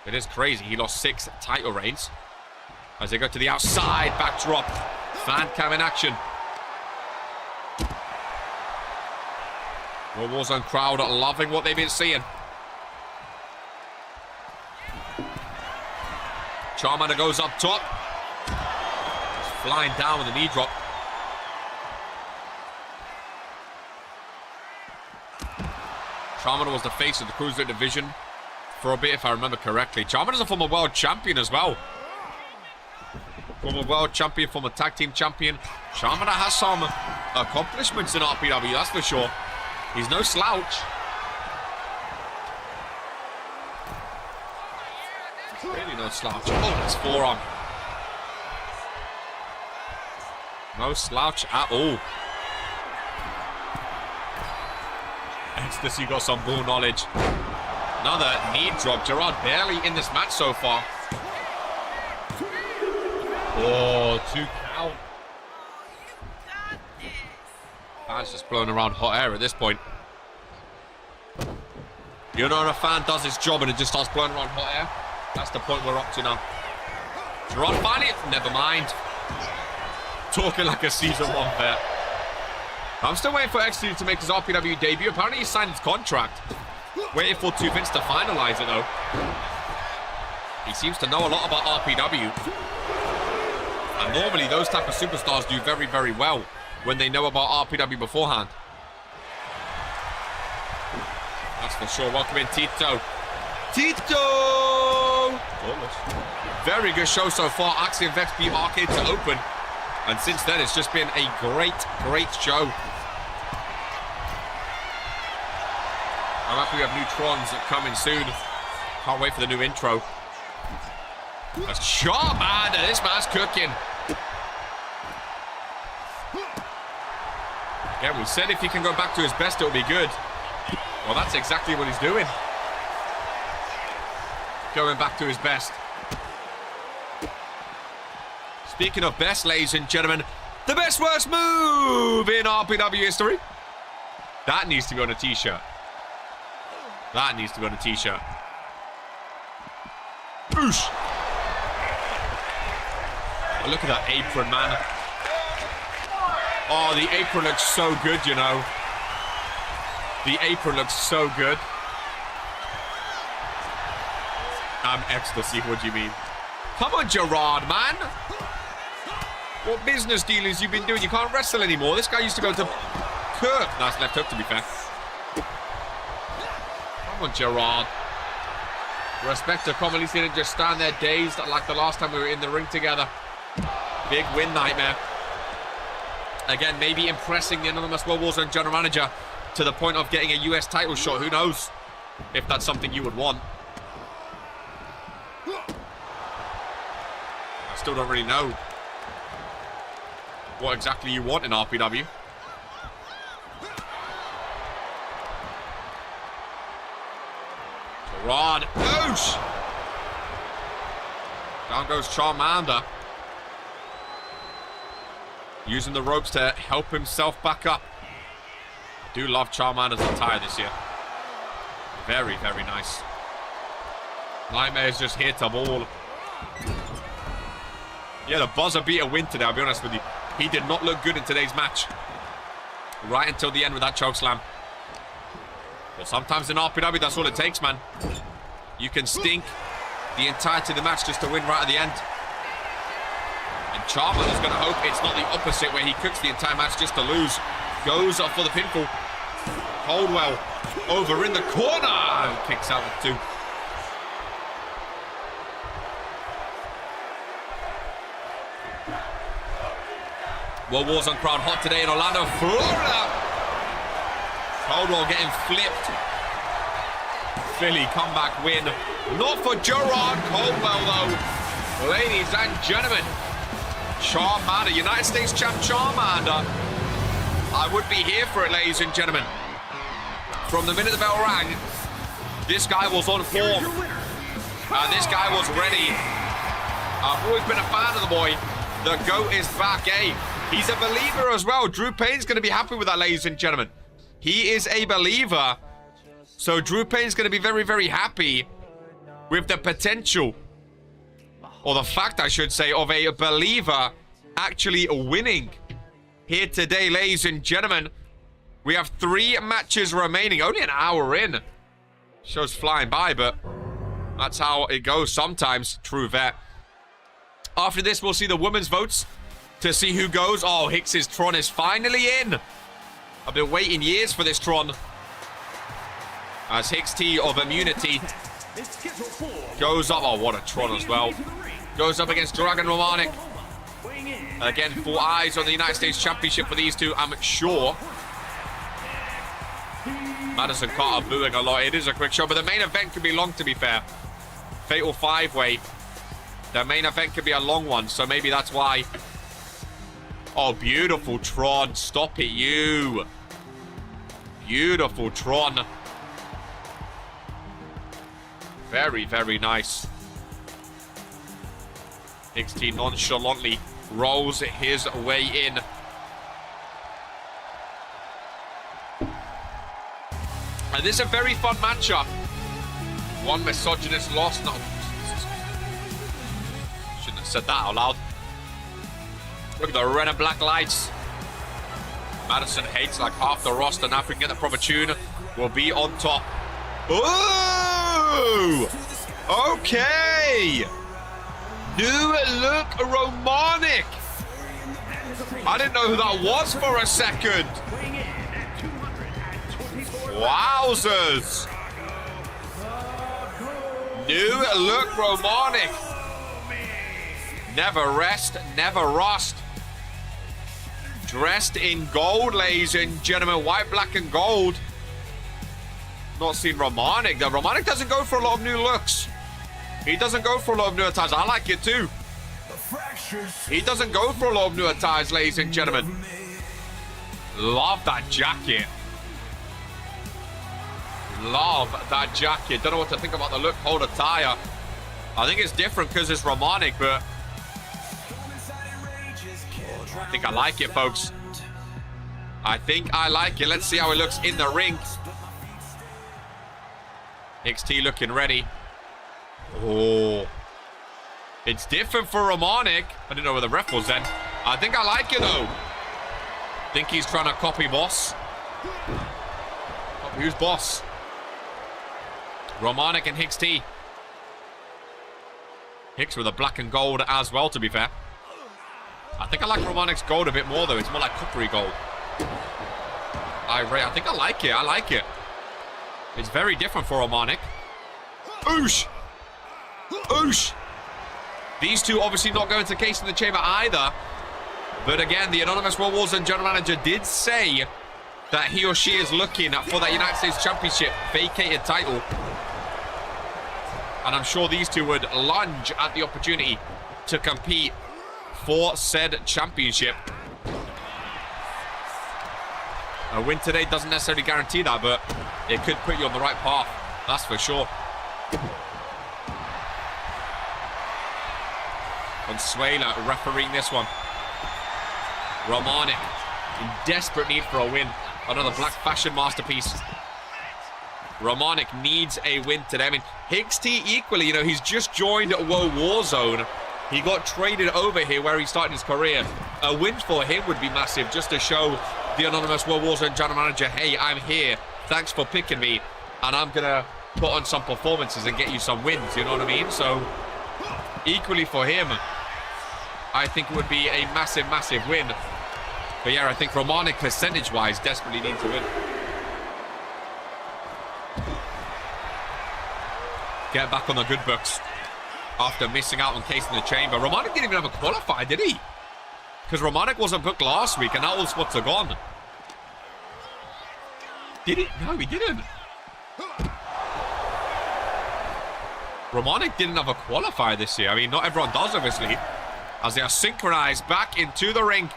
Speaker 2: It is crazy. He lost 6 title reigns. As they go to the outside, backdrop. Fan cam in action. The Warzone crowd loving what they've been seeing. Charmander goes up top. Just flying down with a knee drop. Charmander was the face of the Cruiserweight division for a bit, if I remember correctly. Charmander's a former world champion as well. Former world champion, former tag team champion. Charmander has some accomplishments in RPW, that's for sure. He's no slouch. Really no slouch. Oh, that's forearm. No slouch at all. Ecstasy got some ball knowledge. Another knee drop. Gerard barely in this match so far. Oh, 2 count. Fan's just blowing around hot air at this point. You know when a fan does his job and it just starts blowing around hot air? That's the point we're up to now. Gerard finally, never mind. Talking like a season 1 vet. I'm still waiting for XT to make his RPW debut. Apparently he signed his contract. Waiting for Vince to finalize it though. He seems to know a lot about RPW. And normally those type of superstars do very, very well when they know about RPW beforehand. That's for sure. Welcome in, Tito. Tito! Very good show so far. Axiom Vex beat Arcade to open. And since then, it's just been a great, great show. I'm happy we have new Trons coming soon. Can't wait for the new intro. That's Charmander. This man's cooking. Yeah, we said if he can go back to his best, it'll be good. Well, that's exactly what he's doing. Going back to his best. Speaking of best, ladies and gentlemen, the best worst move in RPW history. That needs to be on a t-shirt. That needs to be on a t-shirt. Boosh! Oh, look at that apron, man. Oh, the apron looks so good, you know. The apron looks so good. Ecstasy, what do you mean? Come on, Gerard, man. What business dealings you been doing? You can't wrestle anymore. This guy used to go to Kirk. Nice left hook, to be fair. Come on, Gerard. Respect to commonly seen him just stand there dazed like the last time we were in the ring together. Big win nightmare. Again, maybe impressing the anonymous World War Zone general manager to the point of getting a US title shot. Who knows if that's something you would want. I still don't really know what exactly you want in RPW. Gerard. Oosh! Down goes Charmander. Using the ropes to help himself back up. I do love Charmander's attire this year. Very, very nice. Nightmare's just here to ball. Yeah, the buzzer beat a win today, I'll be honest with you. He did not look good in today's match. Right until the end with that chokeslam. But sometimes in RPW, that's all it takes, man. You can stink the entirety of the match just to win right at the end. And Charmander's going to hope it's not the opposite where he cooks the entire match just to lose. Goes up for the pinfall. Coldwell over in the corner. Kicks out with 2. World War Zone crowd hot today in Orlando, Florida. Coldwell getting flipped. Philly comeback win. Not for Gerard Coldwell, though. Ladies and gentlemen, Charmander, United States champ Charmander. I would be here for it, ladies and gentlemen. From the minute the bell rang, this guy was on form. This guy was ready. I've always been a fan of the boy. The GOAT is back, eh? He's a believer as well. Drew Payne's going to be happy with that, ladies and gentlemen. He is a believer. So Drew Payne's going to be very, very happy with the potential, or the fact, I should say, of a believer actually winning here today, ladies and gentlemen. We have 3 matches remaining. Only an hour in. Show's flying by, but that's how it goes sometimes. True vet. After this, we'll see the women's votes to see who goes. Oh, Hicks's Tron is finally in. I've been waiting years for this Tron. As Hicks T of Immunity goes up. Oh, what a Tron as well. Goes up against Dragon Romanik. Again, 4 eyes on the United States Championship for these two, I'm sure. Madison Carter booing a lot. It is a quick show, but the main event could be long, to be fair. Fatal 5-way. The main event could be a long one, so maybe that's why. Oh, beautiful Tron. Stop it, you. Beautiful Tron. Very, very nice. NXT nonchalantly rolls his way in. And this is a very fun matchup. One misogynist lost. No, shouldn't have said that out loud. Look at the red and black lights. Madison hates like half the roster. Now if we can get the proper tune, we'll be on top. Ooh! Okay! New look Romanic. I didn't know who that was for a second. Wowzers. New look Romanic. Never rest, never rust. Dressed in gold, ladies and gentlemen. White, black, and gold. Not seen Romanic. The Romanic doesn't go for a lot of new looks. He doesn't go for a lot of new attires. I like it too. He doesn't go for a lot of new attires, ladies and gentlemen. Love that jacket. Love that jacket. Don't know what to think about the look hold attire. I think it's different because it's Romanic, but I think I like it, folks. I think I like it. Let's see how it looks in the ring. NXT looking ready. Oh. It's different for Romanic. I didn't know where the ref was then. I think I like it, though. Think he's trying to copy Boss. Who's Boss? Romanic and Hicks T. Hicks with a black and gold as well, to be fair. I think I like Romanic's gold a bit more, though. It's more like coppery gold. I think I like it. I like it. It's very different for Romanic. Oosh! Oosh! These two obviously not going to case in the chamber either. But again, the Anonymous World Wars and General Manager did say that he or she is looking for that United States Championship vacated title. And I'm sure these two would lunge at the opportunity to compete for said championship. A win today doesn't necessarily guarantee that, but it could put you on the right path. That's for sure. Consuela refereeing this one. Romanic in desperate need for a win. Another black fashion masterpiece. Romanic needs a win today. I mean, Hicks T equally, you know, he's just joined Woe Warzone. He got traded over here where he started his career. A win for him would be massive, just to show the Anonymous Woe Warzone General Manager, hey, I'm here. Thanks for picking me. And I'm going to put on some performances and get you some wins, you know what I mean? So, equally for him, I think it would be a massive, massive win. But yeah, I think Romanic, percentage-wise, desperately needs to win. Get back on the good books after missing out on case in the chamber. Romanic didn't even have a qualifier, did he? Because Romanic wasn't booked last week, and now all spots are gone. Did he? No, he didn't. Romanic didn't have a qualifier this year. I mean, not everyone does, obviously, as they are synchronized back into the ring.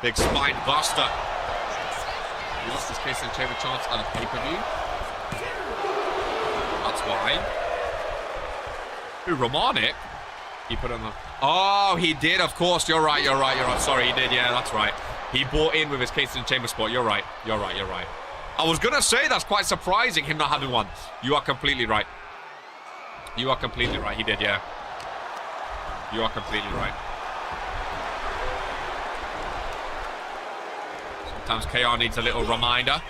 Speaker 2: Big spine buster. He lost his case in the chamber chance on a pay-per-view. That's why. Who, Romanic? He put on the... Oh, he did, of course. You're right, you're right, you're right. Sorry, he did. Yeah, that's right. He bought in with his case in the chamber spot. You're right, you're right, you're right. I was going to say that's quite surprising, him not having one. You are completely right. You are completely right. He did, yeah. You are completely right. Sometimes KR needs a little reminder.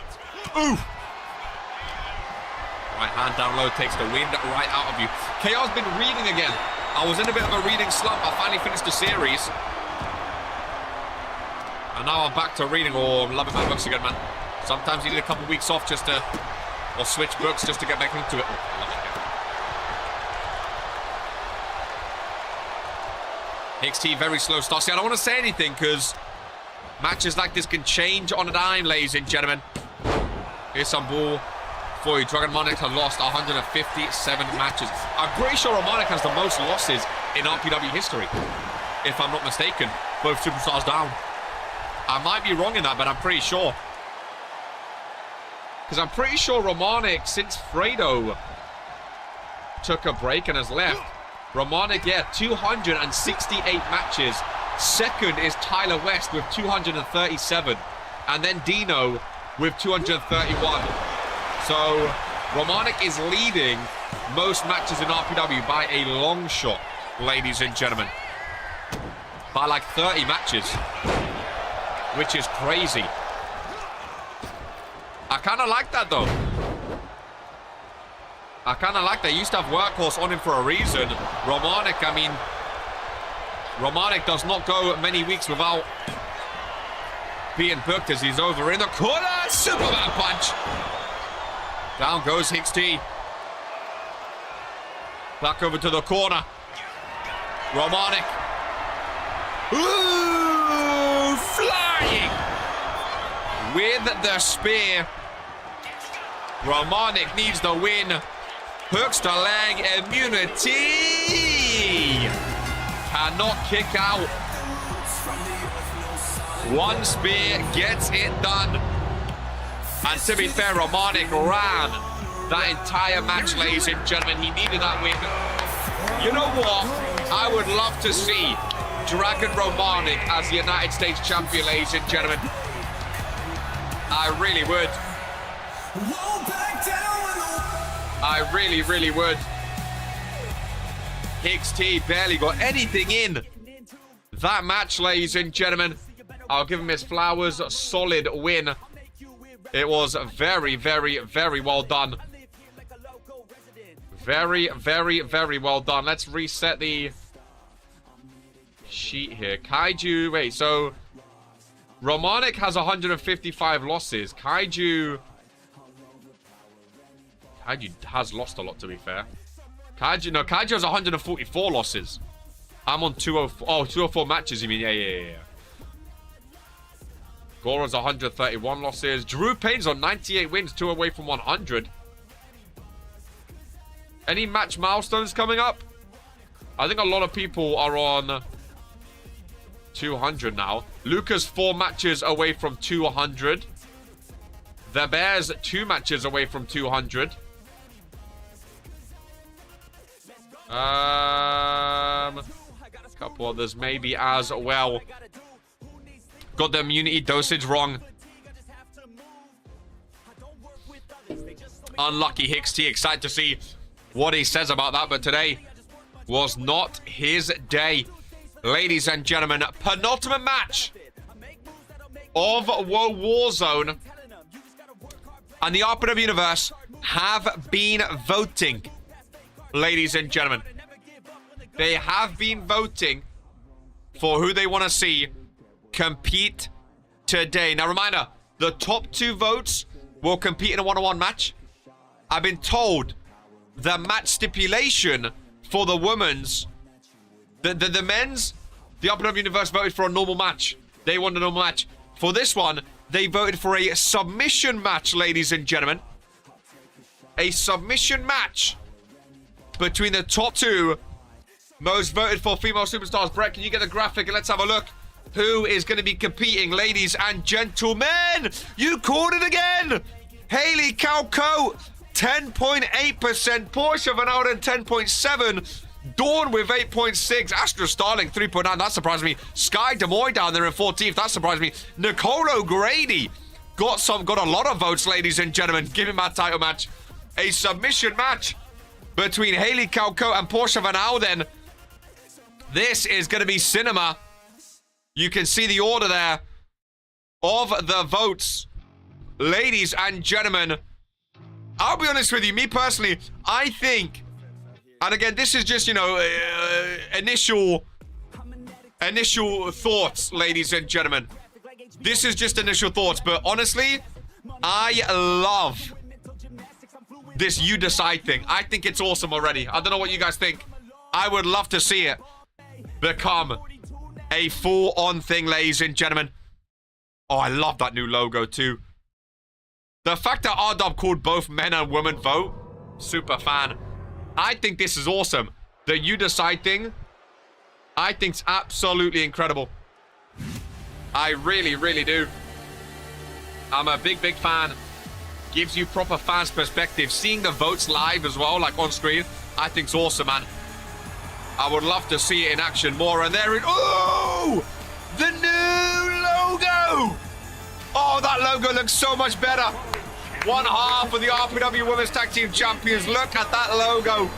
Speaker 2: Ooh! Right hand down low takes the wind right out of you. KR's been reading again. I was in a bit of a reading slump. I finally finished the series. And now I'm back to reading. Oh, I'm loving my books again, man. Sometimes you need a couple weeks off just to... Or switch books just to get back into it. Oh, I love it again. XT, very slow start. See, I don't want to say anything because matches like this can change on a dime, ladies and gentlemen. Here's some ball for you. Dragon Monarch has lost 157 matches. I'm pretty sure Romanic has the most losses in RPW history, if I'm not mistaken. Both superstars down. I might be wrong in that, but I'm pretty sure. Because I'm pretty sure Romanic, since Fredo took a break and has left, Romanic, yeah, 268 matches. Second is Tyler West with 237. And then Dino with 231. So, Romanic is leading most matches in RPW by a long shot, ladies and gentlemen. By like 30 matches. Which is crazy. I kind of like that, though. I kind of like that. He used to have Workhorse on him for a reason. Romanic, I mean... Romanic does not go many weeks without being booked as he's over in the corner. Superman punch. Down goes Hicks T. Back over to the corner. Romanic. Ooh, flying. With the spear. Romanic needs the win. Hooks the leg. Immunity. Cannot kick out. One spear gets it done. And to be fair, Romanic ran that entire match, ladies and gentlemen. He needed that win. You know what? I would love to see Dragon Romanic as the United States champion, ladies and gentlemen. I really would. I really, really would. Hicks T barely got anything in that match, ladies and gentlemen. I'll give him his flowers. Solid win. It was very, very, very well done. Very, very, very well done. Let's reset the sheet here. Kaiju, wait, so Romanik has 155 losses. Kaiju has lost a lot, to be fair. Kaiju has 144 losses. I'm on 204. Oh, 204 matches, you mean? Yeah. Gora's 131 losses. Drew Payne's on 98 wins, 2 away from 100. Any match milestones coming up? I think a lot of people are on 200 now. Luca's 4 matches away from 200. The Bears 2 matches away from 200. Couple others maybe as well. Got the immunity dosage wrong. Unlucky Hicks T. Excited to see what he says about that, but today was not his day. Ladies and gentlemen, penultimate match of Warzone. And the RPW Universe have been voting. Ladies and gentlemen, they have been voting for who they want to see compete today. Now, reminder, the top 2 votes will compete in a one-on-one match. I've been told the match stipulation for the women's, the men's, the RPW Universe voted for a normal match. They wanted a normal match. For this one, they voted for a submission match, ladies and gentlemen. A submission match between the top 2 most voted for female superstars. Brett, can you get the graphic and let's have a look? Who is going to be competing, ladies and gentlemen? You called it again. Haley CAW, 10.8%. Portia Van Alden, 10.7%. Dawn with 8.6%. Astra Starling, 3.9%. That surprised me. Sky Demoy down there in 14th. That surprised me. Nicole O'Grady got a lot of votes, ladies and gentlemen. Give him that title match. A submission match between Haley CAW and Portia Van Alden. This is going to be cinema. You can see the order there of the votes. Ladies and gentlemen, I'll be honest with you. Me personally, I think, and again, this is just, you know, initial thoughts, ladies and gentlemen. This is just initial thoughts, but honestly, I love this You Decide thing. I think it's awesome already. I don't know what you guys think. I would love to see it become a full-on thing, ladies and gentlemen. Oh, I love that new logo too. The fact that RW called both men and women vote, super fan. I think this is awesome. The You Decide thing, I think's absolutely incredible. I really, really do. I'm a big, big fan. Gives you proper fans' perspective. Seeing the votes live as well, like on screen, I think's awesome, man. I would love to see it in action more. And there it... Oh! The new logo! Oh, that logo looks so much better. One half of the RPW Women's Tag Team Champions. Look at that logo.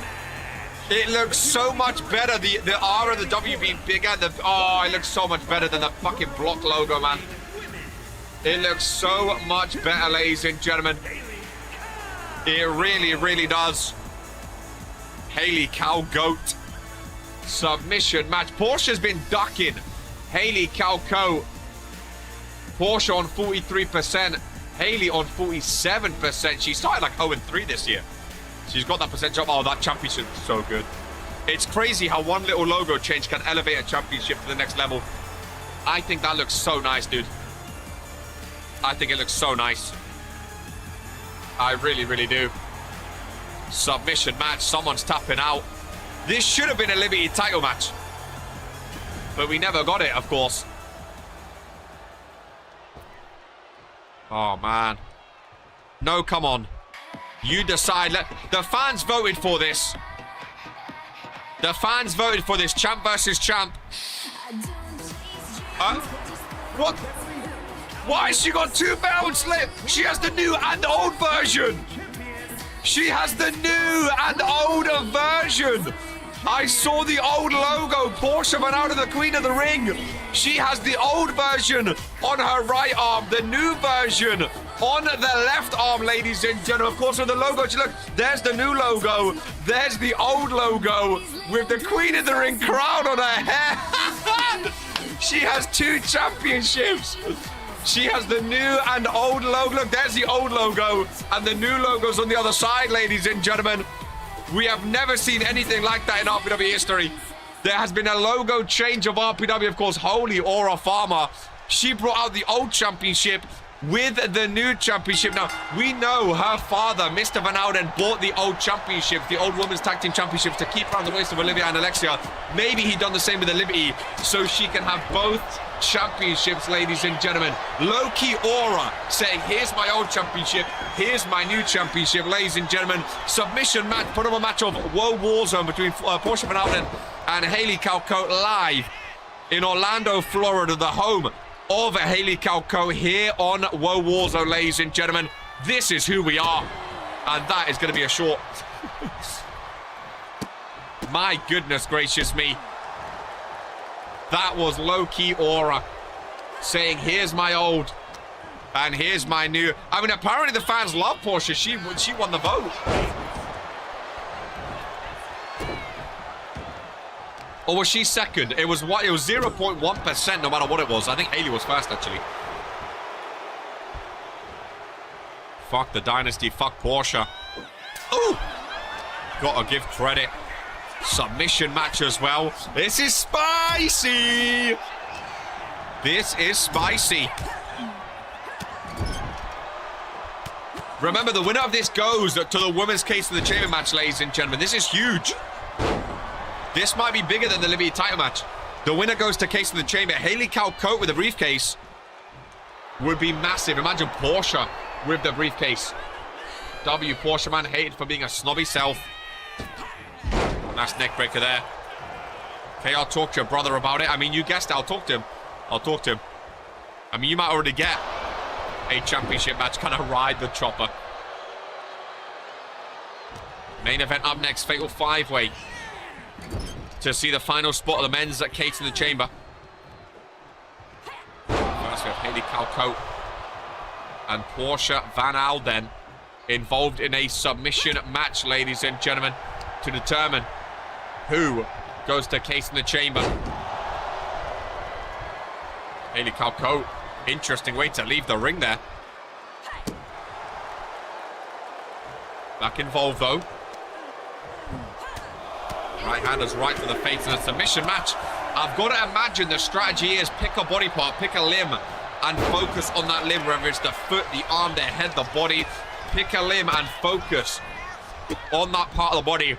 Speaker 2: It looks so much better. The R and the W being bigger. Oh, it looks so much better than the fucking block logo, man. It looks so much better, ladies and gentlemen. It really, really does. Haley CAW GOAT. Submission match. Portia's been ducking Haley CAW. Portia on 43%. Haley on 47%. She started like 0-3 this year. She's got that percentage up. Oh, that championship is so good. It's crazy how one little logo change can elevate a championship to the next level. I think that looks so nice, dude. I think it looks so nice. I really, really do. Submission match. Someone's tapping out. This should have been a Liberty title match. But we never got it, of course. Oh, man. No, come on. You decide. The fans voted for this. The fans voted for this. Champ versus champ. What? Why has she got 2 belts left? She has the new and old version. She has the new and older version. I saw the old logo. Portia Van Alden, the Queen of the Ring. She has the old version on her right arm. The new version on the left arm, ladies and gentlemen. Of course, with the logo, look, there's the new logo. There's the old logo with the Queen of the Ring crown on her head. She has 2 championships. She has the new and old logo. Look, there's the old logo, and the new logo's on the other side, ladies and gentlemen. We have never seen anything like that in RPW history. There has been a logo change of RPW, of course. Holy Aura Farmer. She brought out the old championship with the new championship. Now, we know her father, Mr. Van Ouden, bought the old championship, the old women's tag team championships, to keep around the waist of Olivia and Alexia. Maybe he done the same with the Liberty, so she can have both championships, ladies and gentlemen. Low-key Aura saying, here's my old championship, here's my new championship, ladies and gentlemen. Submission match, put on a match of Woe Warzone between Portia Van Ouden and Haley Calco live in Orlando, Florida, the home of Haley Calco here on Woe Warzone, ladies and gentlemen. This is who we are, and that is going to be a short. My goodness gracious me. That was low-key Aura saying, here's my old and here's my new. I mean, apparently the fans love Portia. She won the vote. Or was she second? It was what? It was 0.1% no matter what it was. I think Haley was first, actually. Fuck the dynasty. Fuck Portia. Ooh! Gotta give credit. Submission match as well. This is spicy! This is spicy. Remember, the winner of this goes to the women's Case of the Chamber match, ladies and gentlemen. This is huge. This might be bigger than the Liberty title match. The winner goes to Case of the Chamber. Haley Calcote with the briefcase would be massive. Imagine Portia with the briefcase. Portia man hated for being a snobby self. Nice neck breaker there. Okay, I'll talk to your brother about it. I mean, you guessed it. I'll talk to him. I'll talk to him. I mean, you might already get a championship match. Kind of ride the chopper. Main event up next. Fatal 5-way. To see the final spot of the men's at Case in the Chamber. First we have Haley Calcote and Portia Van Ouden involved in a submission match, ladies and gentlemen, to determine who goes to Case in the Chamber. Haley Calcote, interesting way to leave the ring there. Back involved though. Right hand is right for the face in a submission match. I've got to imagine the strategy is pick a body part, pick a limb, and focus on that limb, whether it's the foot, the arm, the head, the body. Pick a limb and focus on that part of the body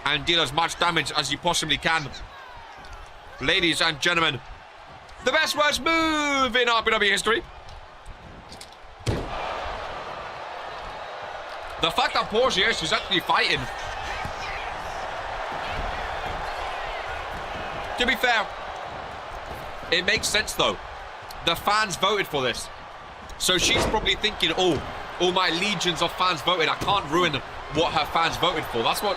Speaker 2: and deal as much damage as you possibly can. Ladies and gentlemen, the best worst move in RPW history. The fact that Portia, she's actually fighting. To be fair, it makes sense though. The fans voted for this. So she's probably thinking, oh, all my legions of fans voted. I can't ruin what her fans voted for. That's what...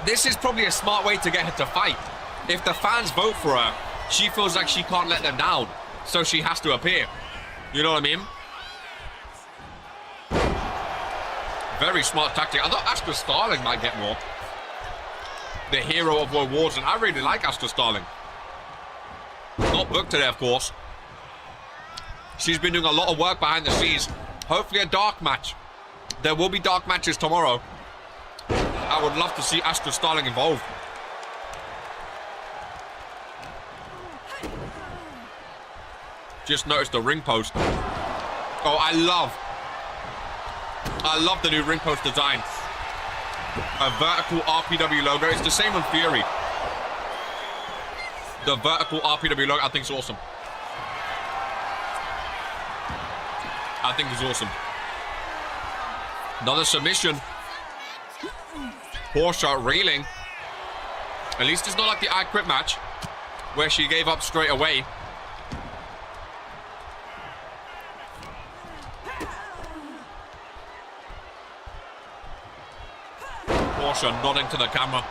Speaker 2: This is probably a smart way to get her to fight. If the fans vote for her, she feels like she can't let them down. So she has to appear. You know what I mean? Very smart tactic. I thought Astra Starling might get more. The hero of Woe Warzone. I really like Astra Starling. Not booked today, of course. She's been doing a lot of work behind the scenes. Hopefully a dark match. There will be dark matches tomorrow. I would love to see Astra Starling involved. Just noticed the ring post. Oh, I love the new ring post design. A vertical RPW logo. It's the same on Fury. The vertical RPW logo, I think, is awesome. I think it's awesome. Another submission. Portia reeling. At least it's not like the I Quit match where she gave up straight away. Portia nodding to the camera.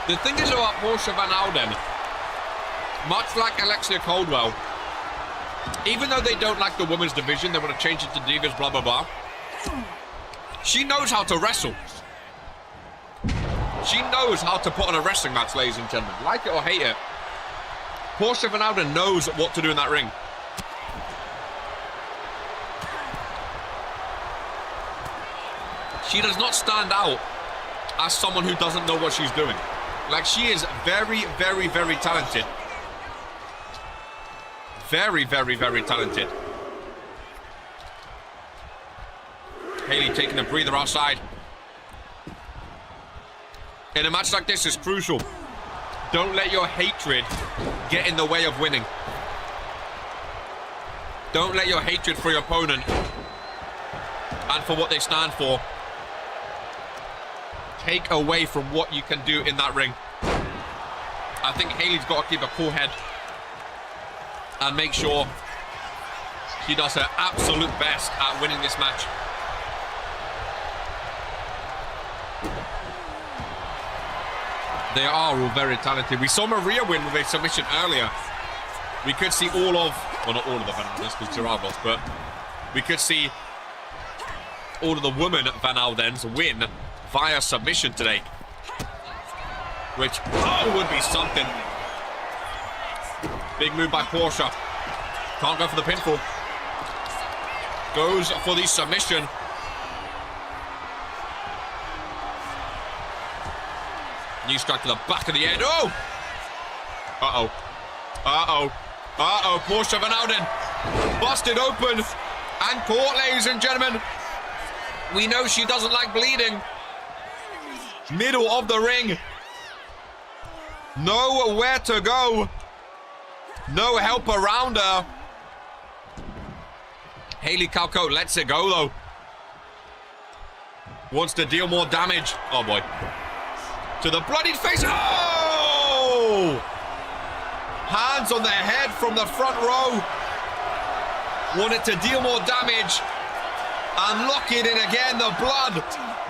Speaker 2: The thing is about Portia Van Ouden, much like Alexia Coldwell, even though they don't like the women's division, they want to change it to Divas, blah, blah, blah. She knows how to wrestle. She knows how to put on a wrestling match, ladies and gentlemen. Like it or hate it, Portia Van Alden knows what to do in that ring. She does not stand out as someone who doesn't know what she's doing. Like, she is very, very, very talented. Very, very, very talented. Haley taking a breather outside. In a match like this, it's crucial. Don't let your hatred get in the way of winning. Don't let your hatred for your opponent and for what they stand for take away from what you can do in that ring. I think Haley's got to keep a cool head and make sure she does her absolute best at winning this match. They are all very talented. We saw Maria win with a submission earlier. We could see all of, well, not all of the Van Aldens, because Gerard lost, but we could see all of the women Van Aldens win via submission today. Which, would be something. Big move by Portia. Can't go for the pinfall. Goes for the submission. Knee strike to the back of the head. Oh! Uh-oh. Uh-oh. Uh-oh. Portia Van Alden busted open and caught, ladies and gentlemen. We know she doesn't like bleeding. Middle of the ring. Nowhere to go. No help around her. Haley CAW lets it go, though. Wants to deal more damage. Oh, boy. To the bloodied face. Oh! Hands on the head from the front row. Wanted to deal more damage. And lock it in again. The blood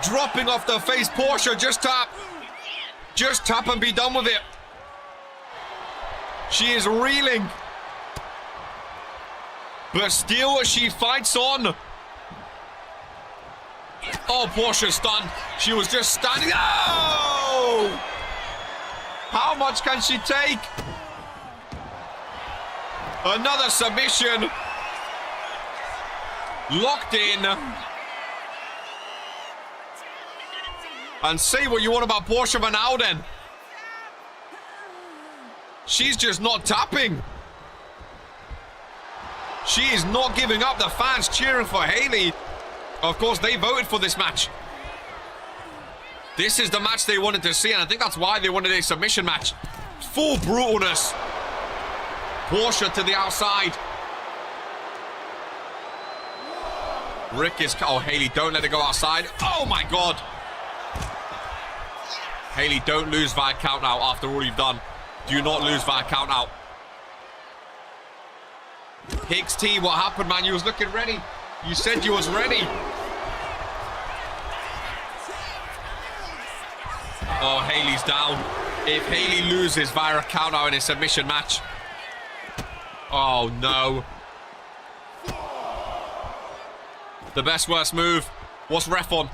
Speaker 2: dropping off the face. Portia, just tap. Just tap and be done with it. She is reeling. But still, she fights on. Oh, Portia's stunned. She was just standing. Oh! How much can she take? Another submission. Locked in. And say what you want about Portia Van Alden. She's just not tapping. She is not giving up. The fans cheering for Haley. Of course, they voted for this match. This is the match they wanted to see, and I think that's why they wanted a submission match. Full brutalness. Portia to the outside. Rick is... Oh, Haley, don't let it go outside. Oh, my God. Haley, don't lose via count out after all you've done. Do not lose via count out. Hicks T, what happened, man? You was looking ready. You said you was ready. Oh, Haley's down. If Haley loses via a count out in a submission match. Oh, no. The best worst move. What's ref on?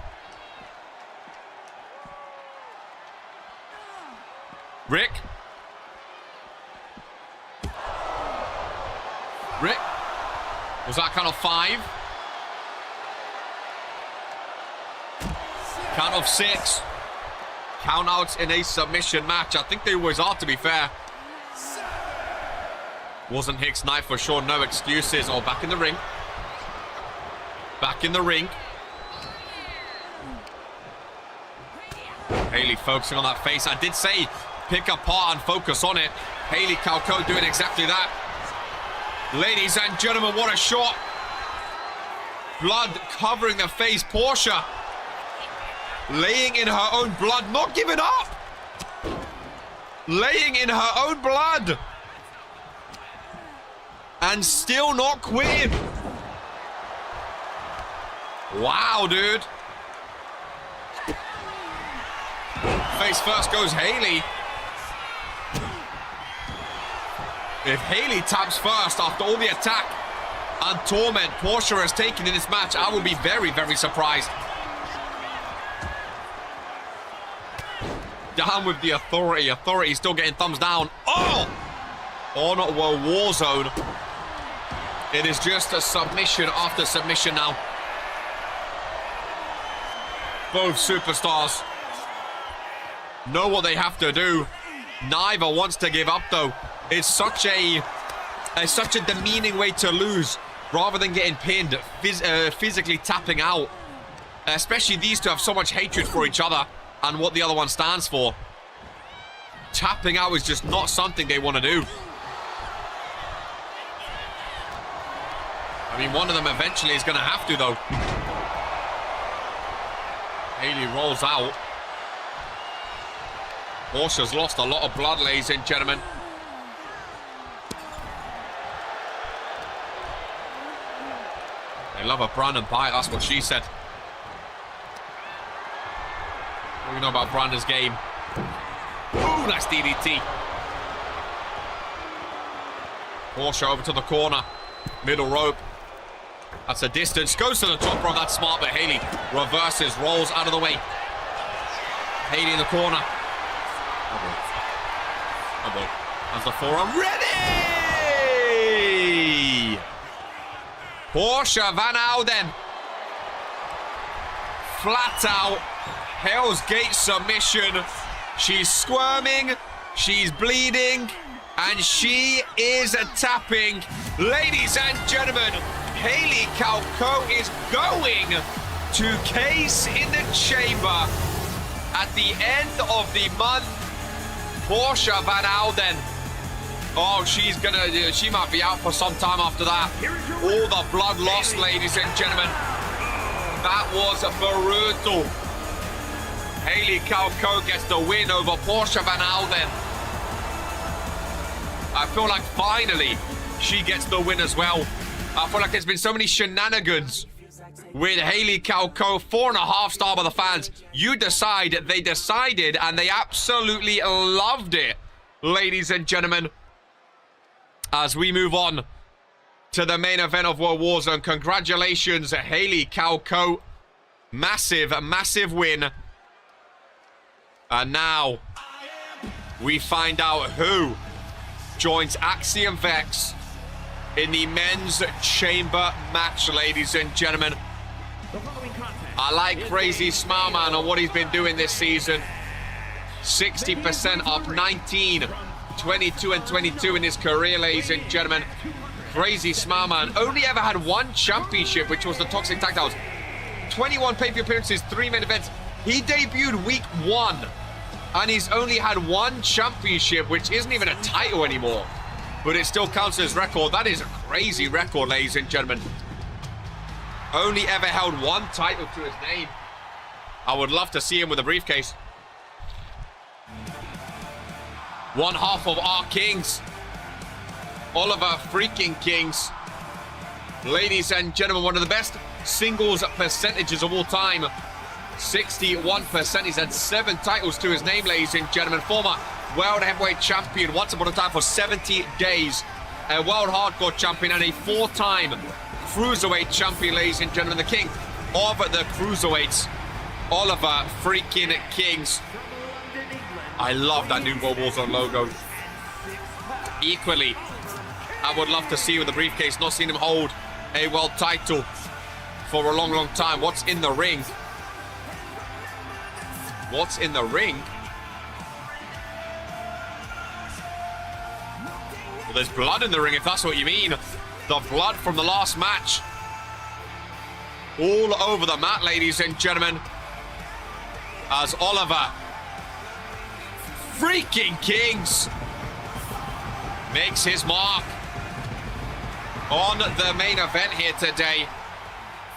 Speaker 2: Rick? Rick? Was that count of 5? Count of 6. Count outs in a submission match. I think they always are, to be fair. Wasn't Hicks' night for sure. No excuses. Oh, back in the ring. Back in the ring. Haley focusing on that face. I did say pick apart and focus on it. Haley CAW doing exactly that. Ladies and gentlemen, what a shot. Blood covering the face. Portia laying in her own blood, not giving up. Laying in her own blood. And still not quitting. Wow, dude. Face first goes Haley. If Haley taps first after all the attack and torment Portia has taken in this match, I will be very, very surprised. Down with the Authority. Authority still getting thumbs down. Oh! On Warzone. It is just a submission after submission now. Both superstars know what they have to do. Neither wants to give up, though. It's such a demeaning way to lose, rather than getting pinned, physically tapping out. Especially these two have so much hatred for each other and what the other one stands for. Tapping out is just not something they want to do. I mean, one of them eventually is going to have to, though. Haley rolls out. Portia's lost a lot of blood, ladies and gentlemen. They love a Brandon bite, that's what she said. What do we know about Brandon's game? Ooh, nice DDT. Portia over to the corner. Middle rope. That's a distance. Goes to the top rope. That's smart, but Haley reverses, rolls out of the way. Haley in the corner. Oh boy. Has the forearm ready! Portia Van Ouden. Flat out. Hell's Gate submission. She's squirming. She's bleeding. And she is tapping. Ladies and gentlemen, Haley CAW is going to Case in the Chamber at the end of the month. Portia Van Ouden. Oh, she might be out for some time after that. All the blood lost, ladies and gentlemen. That was brutal. Haley CAW gets the win over Portia Van Ouden. I feel like finally she gets the win as well. I feel like there's been so many shenanigans with Haley CAW. 4.5 star by the fans. You decide, they decided, and they absolutely loved it, ladies and gentlemen. As we move on to the main event of World Warzone, congratulations, Haley CAW. Massive, massive win. And now we find out who joins Axiom Vex in the men's chamber match, ladies and gentlemen. I like Crazy Smile Man on what he's been doing this season. 60% up, 19, 22 and 22 in his career, ladies and gentlemen. Crazy Smile Man only ever had one championship, which was the Toxic Tag Titles. 21 pay-per-view appearances, 3 main events. He debuted week 1, and he's only had one championship, which isn't even a title anymore. But it still counts as record. That is a crazy record, ladies and gentlemen. Only ever held one title to his name. I would love to see him with a briefcase. One half of our Kings. Oliver freaking Kings. Ladies and gentlemen, one of the best singles percentages of all time. 61%. He's had 7 titles to his name, ladies and gentlemen. Former World Heavyweight Champion once upon a time for 70 days. A World Hardcore Champion and a 4-time Cruiserweight Champion, ladies and gentlemen. The king of the Cruiserweights, Oliver freaking Kings. I love that new World Warzone logo. Equally, I would love to see him with the briefcase. Not seen him hold a world title for a long, long time. What's in the ring? What's in the ring? Well, there's blood in the ring, if that's what you mean. The blood from the last match. All over the mat, ladies and gentlemen. As Oliver freaking Kings makes his mark on the main event here today.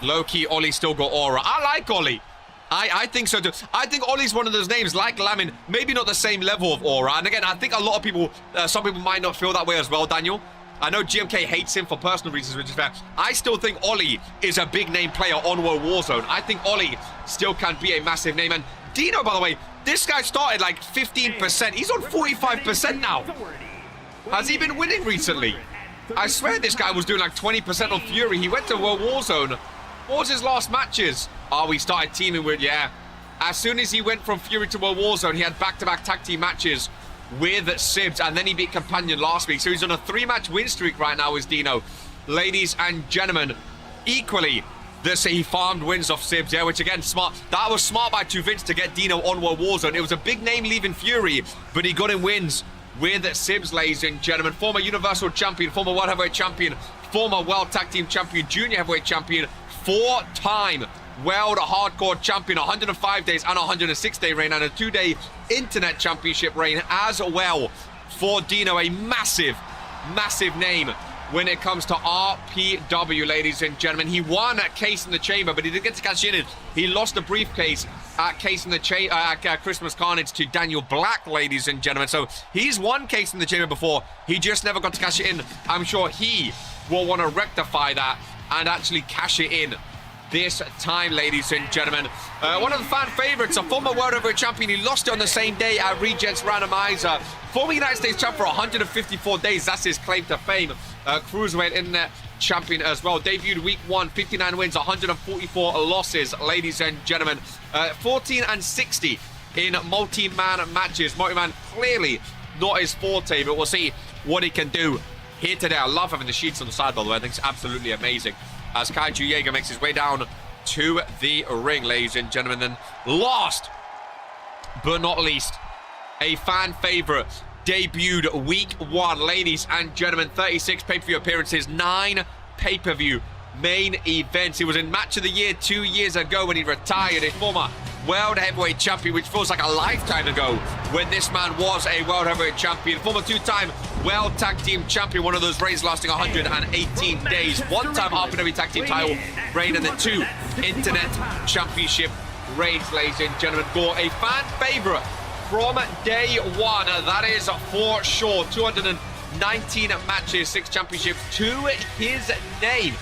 Speaker 2: Low-key, Ollie still got aura. I like Ollie. I think so too. I think Ollie's one of those names, like Lamin, maybe not the same level of aura. And again, I think a lot of people, some people might not feel that way as well, Daniel. I know GMK hates him for personal reasons, which is fair. I still think Ollie is a big name player on World Warzone. I think Ollie still can be a massive name. And Dino, by the way, this guy started like 15%. He's on 45% now. Has he been winning recently? I swear this guy was doing like 20% on Fury. He went to World Warzone. What was his last matches? Oh, we started teaming with, yeah. As soon as he went from Fury to World Warzone, he had back-to-back tag team matches with Sibs, and then he beat Companion last week. So he's on a 3-match win streak right now with Dino. Ladies and gentlemen, equally, he farmed wins off Sibs, yeah, which again, smart. That was smart by 2Vince to get Dino on World Warzone. It was a big name leaving Fury, but he got him wins with Sibs, ladies and gentlemen. Former Universal Champion, former World Heavyweight Champion, former World Tag Team Champion, Junior Heavyweight Champion, 4-time World Hardcore Champion, 105 days and 106-day reign, and a 2-day Internet Championship reign as well for Dino. A massive, massive name when it comes to RPW, ladies and gentlemen. He won at Case in the Chamber, but he didn't get to cash in it. He lost the briefcase at Case in the Christmas Carnage to Daniel Black, ladies and gentlemen. So he's won Case in the Chamber before. He just never got to cash it in. I'm sure he will want to rectify that and actually cash it in this time, ladies and gentlemen. One of the fan favorites, a former World Heavyweight Champion. He lost it on the same day at Regents Randomizer. Former United States Champ for 154 days. That's his claim to fame. Cruiserweight Internet Champion as well. Debuted week 1, 59 wins, 144 losses, ladies and gentlemen. 14-60 in multi-man matches. Multi-man clearly not his forte, but we'll see what he can do here today. I love having the sheets on the side, by the way. I think it's absolutely amazing. As Kaiju Jaeger makes his way down to the ring, ladies and gentlemen. Then last but not least, a fan favorite debuted week 1, ladies and gentlemen. 36 pay-per-view appearances, 9 pay-per-view main events. He was in Match of the Year 2 years ago when he retired. A former World Heavyweight Champion, which feels like a lifetime ago when this man was a World Heavyweight Champion. Former 2-time World Tag Team Champion, one of those reigns lasting 118 days. 1-time RPW Tag Team title reign, and then 2 Internet Championship reigns, ladies and gentlemen. Gore, a fan favorite from day one, that is for sure. 219 matches, 6 championships to his name,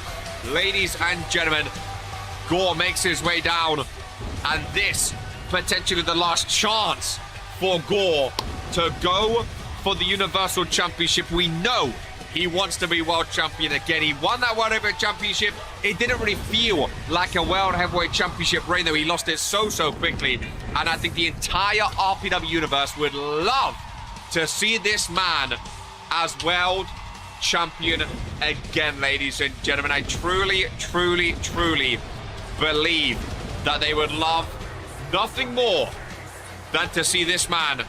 Speaker 2: ladies and gentlemen. Gore makes his way down, and this potentially the last chance for Gore to go for the Universal Championship. We know he wants to be World Champion again. He won that World Heavyweight Championship. It didn't really feel like a World Heavyweight Championship reign, though. He lost it so quickly. And I think the entire RPW universe would love to see this man as World Champion again, ladies and gentlemen. I truly believe that they would love nothing more than to see this man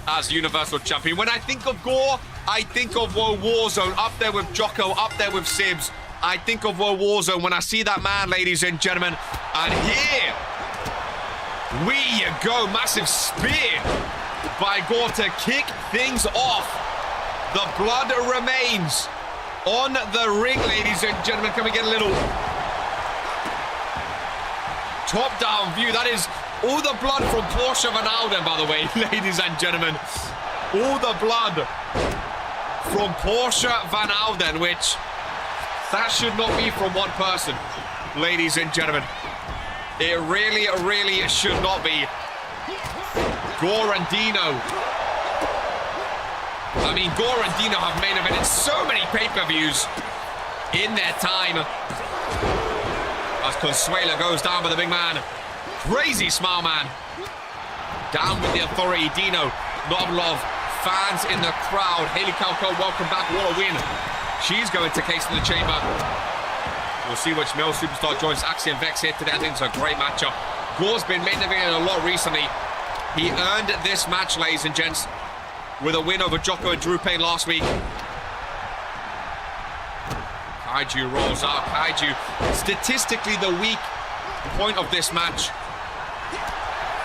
Speaker 2: as Universal Champion. When I think of Gore, I think of World Warzone, up there with Jocko, up there with Sibs. I think of World Warzone when I see that man, ladies and gentlemen. And here we go. Massive spear by Gore to kick things off. The blood remains on the ring, ladies and gentlemen. Can we get a little top-down view? That is all the blood from Porsche Van Alden, by the way, ladies and gentlemen. All the blood from Porsche Van Alden, which that should not be from one person, ladies and gentlemen. It really should not be. Gore and Dino. I mean, Gore and Dino have main evented so many pay-per-views in their time. As Consuela goes down with the big man. Crazy smile, man. Down with the authority. Dino, not a lot of fans in the crowd. Haley Calco, welcome back. What a win. She's going to Case in the Chamber. We'll see which male superstar joins Axiom Vex here today. I think it's a great matchup. Gore's been main eventing a lot recently. He earned this match, ladies and gents, with a win over Jocko and Drew Payne last week. Kaiju rolls out. Kaiju, statistically the weak point of this match.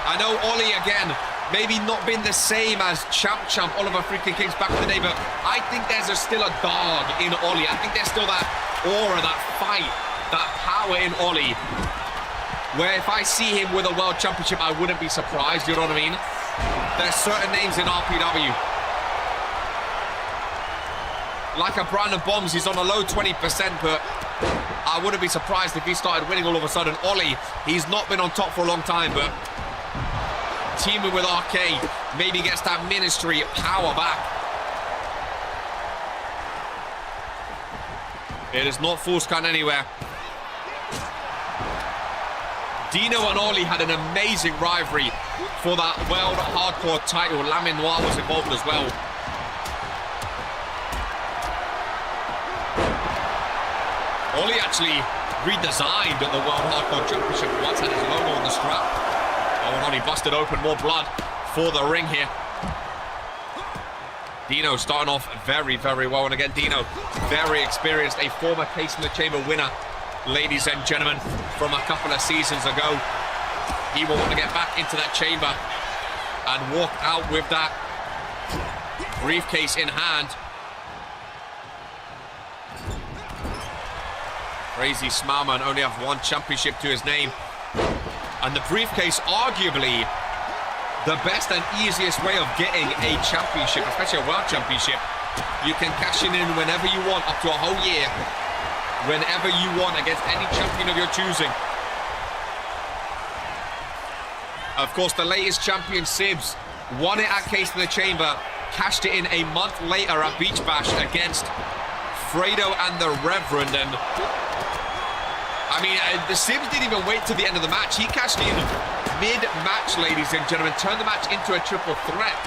Speaker 2: I know Ollie, again, maybe not been the same as Champ Oliver freaking Kings back in the day, but I think there's still a dog in Ollie. I think there's still that aura, that fight, that power in Ollie, where if I see him with a World Championship, I wouldn't be surprised, you know what I mean? There's certain names in RPW. Like a Brandon Bombs, he's on a low 20%, but I wouldn't be surprised if he started winning all of a sudden. Ollie, he's not been on top for a long time, but teaming with RK maybe gets that ministry power back. It is not false count anywhere. Dino and Ollie had an amazing rivalry for that World Hardcore title. Lamin Noir was involved as well. Ollie actually redesigned the World Hardcore Championship once, had his logo on the strap. Oh, and Ollie busted open, more blood for the ring here. Dino starting off very, very well. And again, Dino, very experienced, a former Case in the Chamber winner, ladies and gentlemen, from a couple of seasons ago. He will want to get back into that chamber and walk out with that briefcase in hand. Crazy Smileman only have one championship to his name. And the briefcase, arguably the best and easiest way of getting a championship, especially a world championship. You can cash it in whenever you want, up to a whole year. Whenever you want, against any champion of your choosing. Of course, the latest champion, Sibs, won it at Case in the Chamber, cashed it in a month later at Beach Bash against Fredo and the Reverend. And I mean, the Sibs didn't even wait till the end of the match. He cashed in mid-match, ladies and gentlemen, turned the match into a triple threat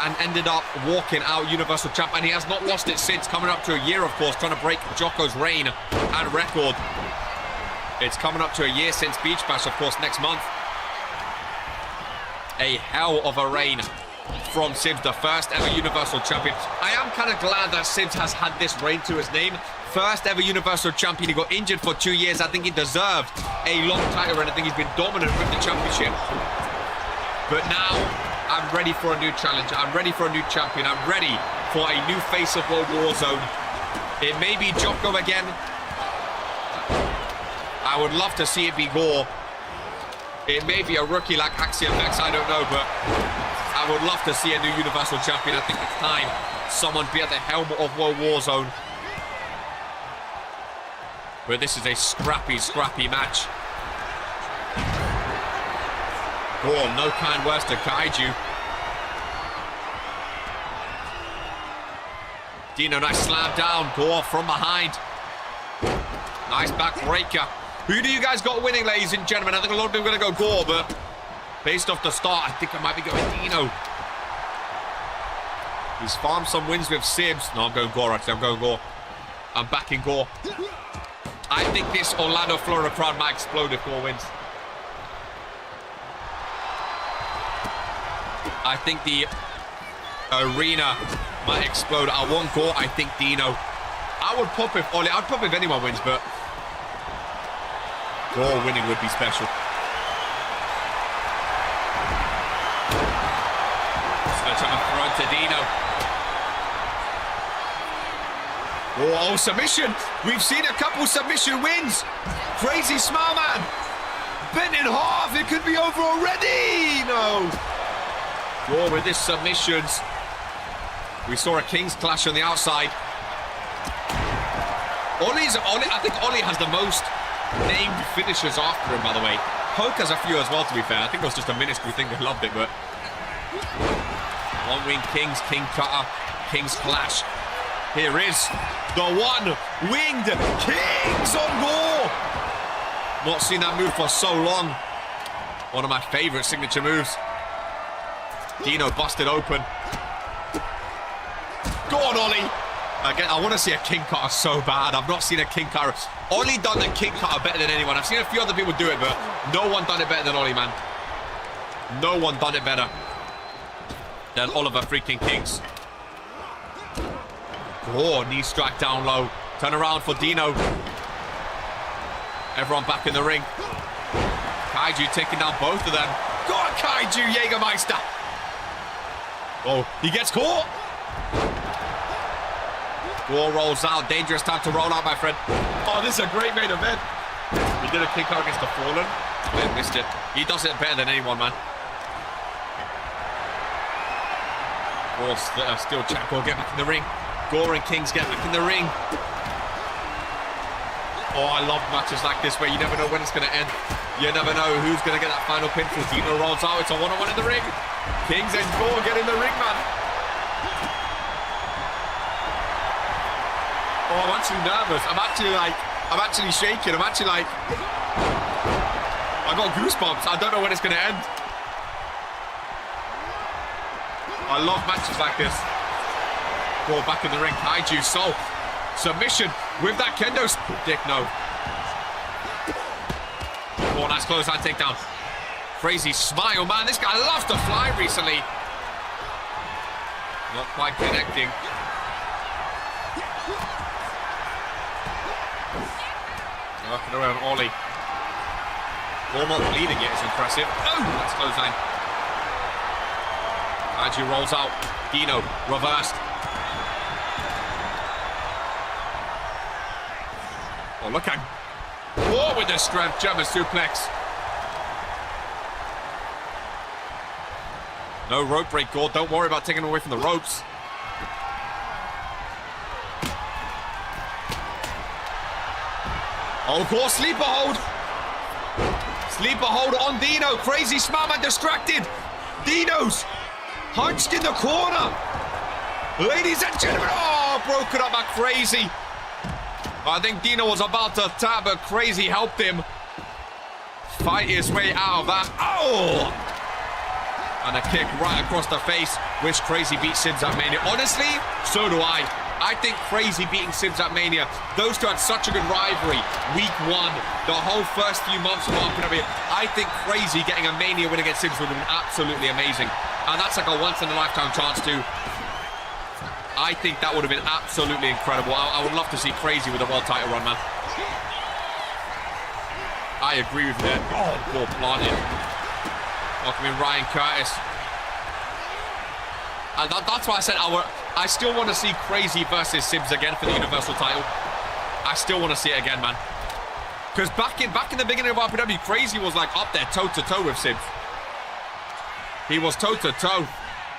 Speaker 2: and ended up walking out Universal Champ. And he has not lost it since, coming up to a year, of course, trying to break Jocko's reign and record. It's coming up to a year since Beach Bash, of course, next month. A hell of a reign from Sibs, the first ever Universal Champion. I am kind of glad that Sibs has had this reign to his name. First ever Universal Champion. He got injured for 2 years. I think he deserved a long title, and I think he's been dominant with the championship. But now, I'm ready for a new challenge. I'm ready for a new champion. I'm ready for a new face of World Warzone. It may be Jocko again. I would love to see it be Gore. It may be a rookie like Axiom X, I don't know, but I would love to see a new Universal Champion. I think it's time someone be at the helm of World Warzone. But this is a scrappy, scrappy match. Gore, no kind words to guide you. Dino, nice slam down. Gore from behind. Nice backbreaker. Who do you guys got winning, ladies and gentlemen? I think a lot of people are going to go Gore, but based off the start, I think I might be going Dino. He's farmed some wins with Sibs. No, I'm going Gore, actually. I'm going Gore. I'm backing Gore. I think this Orlando, Florida crowd might explode if Gore wins. I think the arena might explode. I want Gore. I think Dino. I would pop if Ollie. I'd pop if anyone wins, but Gore winning would be special. Sledgehammer thrown to Dino. Oh, submission. We've seen a couple submission wins. Crazy Smile Man. Bent in half. It could be over already. No. Gore with his submissions. We saw a King's Clash on the outside. Ollie, I think Ollie has the most named finishers after him, by the way. Poke has a few as well, to be fair. I think it was just a minuscule thing. They loved it, but one wing Kings, King Cutter, King's Clash. Here is the one-winged Kings on Gore. Not seen that move for so long. One of my favorite signature moves. Dino busted open. Go on, Ollie. Again, I want to see a King Cutter so bad. I've not seen a King Cutter. Ollie done the King Cutter better than anyone. I've seen a few other people do it, but no one done it better than Ollie, man. No one done it better than Oliver freaking Kings. Oh, knee strike down low. Turn around for Dino. Everyone back in the ring. Kaiju taking down both of them. Go on, Kaiju, Jägermeister. Oh, he gets caught. Gore rolls out. Dangerous time to roll out, my friend. Oh, this is a great main event. He did a kick out against the Fallen. He missed it. He does it better than anyone, man. Gore still check. Gore get back in the ring. Gore and Kings get back in the ring. Oh, I love matches like this where you never know when it's going to end. You never know who's going to get that final pinfall. Dino rolls out. It's a one-on-one in the ring. Kings and Gore get in the ring, man. I'm actually nervous. I'm actually shaking. I'm actually like, I got goosebumps. I don't know when it's going to end. I love matches like this. Ball back in the ring. Kaiju Soul. Submission with that kendo stick. No. Oh, nice clothesline takedown. Crazy smile, man. This guy loves to fly recently. Not quite connecting. Working around Ollie. Ball not bleeding yet is impressive. Oh, that's clothesline. Kaiju rolls out. Dino reversed. Oh, look at War with the strength. German suplex. No rope break, Gore. Don't worry about taking away from the ropes. Oh, Gore, sleeper hold. Sleeper hold on Dino. Crazy Smartman distracted. Dino's hunched in the corner. Ladies and gentlemen, oh, broken up by Crazy. I think Dino was about to tap, but Crazy helped him fight his way out of that. Oh! And a kick right across the face. Wish Crazy beat Sibs at Mania. Honestly, so do I. I think Crazy beating Sibs at Mania. Those two had such a good rivalry. Week 1, the whole first few months of RPW. I think Crazy getting a Mania win against Sibs would have been absolutely amazing. And that's like a once-in-a-lifetime chance too. I think that would have been absolutely incredible. I would love to see Crazy with a world title run, man. I agree with that. Oh, ball planted. Welcoming Ryan Curtis. And that's why I said I still want to see Crazy versus Sibs again for the Universal title. I still want to see it again, man. Because back in the beginning of RPW, Crazy was like up there toe-to-toe with Sibs. He was toe-to-toe.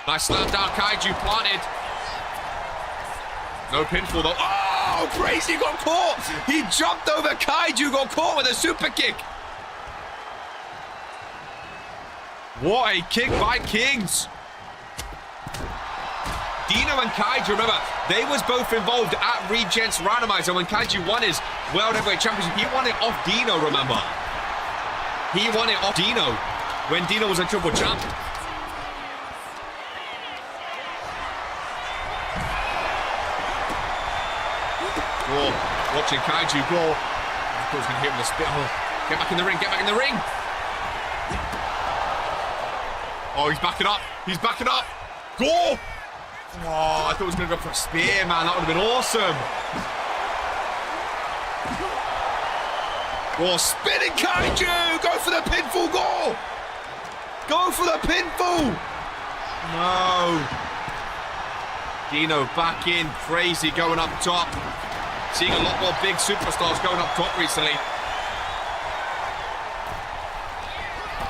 Speaker 2: Nice slam down, Kaiju planted. No pinfall though. Oh, Crazy got caught. He jumped over Kaiju, got caught with a super kick. What a kick by Kings. Dino and Kaiju, remember, they was both involved at Regents Randomizer when Kaiju won his World Heavyweight Championship. He won it off Dino, remember. He won it off Dino when Dino was a triple champ. Oh, watching Kaiju go. I thought he was going to hit him with a spit. Oh, get back in the ring, get back in the ring. Oh, he's backing up. He's backing up. Go! Oh, I thought he was going to go for a spear, man. That would have been awesome. Oh, spinning Kaiju! Go for the pinfall, go! Go for the pinfall! No. Dino back in. Crazy going up top. Seeing a lot more big superstars going up top recently.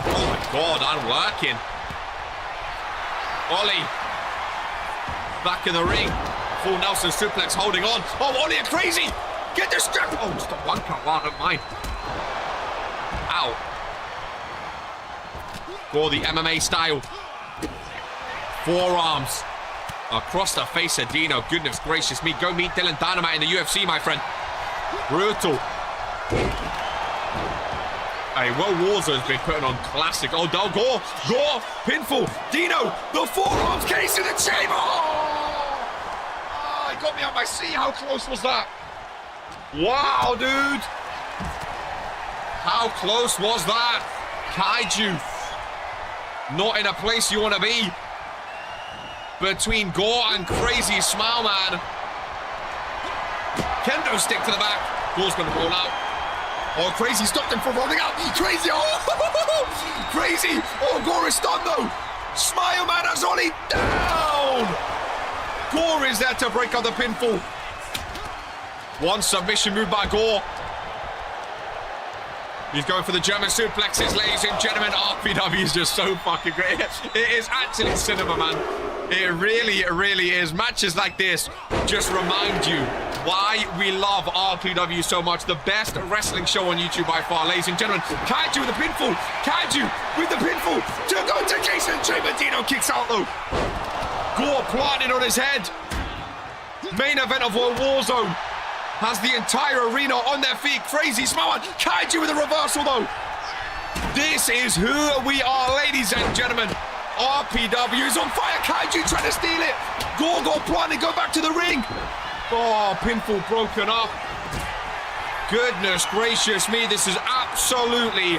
Speaker 2: Oh my God, I'm working. Ollie. Back in the ring. Full Nelson suplex holding on. Oh, Ollie and Crazy. Get distracted. Oh, just a one count. Wow, don't mind. Ow. For the MMA style. Forearms. Across the face of Dino. Goodness gracious me. Go meet Dylan Dynamite in the UFC, my friend. Brutal. Hey, Will Warzone's been putting on classic. Oh, Gore. Pinfall. Dino. The forearms case in the chamber. Oh, he got me on my seat. How close was that? Wow, dude. How close was that? Kaiju. Not in a place you want to be. Between Gore and Crazy Smile Man. Kendo stick to the back. Gore's going to roll out. Oh, Crazy stopped him from rolling out. Crazy. Oh, Crazy. Oh, Gore is stunned though. Smile Man has Ollie down. Gore is there to break up the pinfall. One submission move by Gore. He's going for the German suplexes, ladies and gentlemen. RPW is just so fucking great. It is actually cinema, man. It really is. Matches like this just remind you why we love RPW so much. The best wrestling show on YouTube by far, ladies and gentlemen. Kaiju with the pinfall. Kaiju with the pinfall. To go to Jason Chamber. Dino kicks out though. Gore planted on his head. Main event of Warzone. has the entire arena on their feet. Crazy smart. Kaiju with a reversal, though. This is who we are, ladies and gentlemen. RPW is on fire. Kaiju trying to steal it. Gorgo planning, go back to the ring. Oh, pinfall broken up. Goodness gracious me. This is absolutely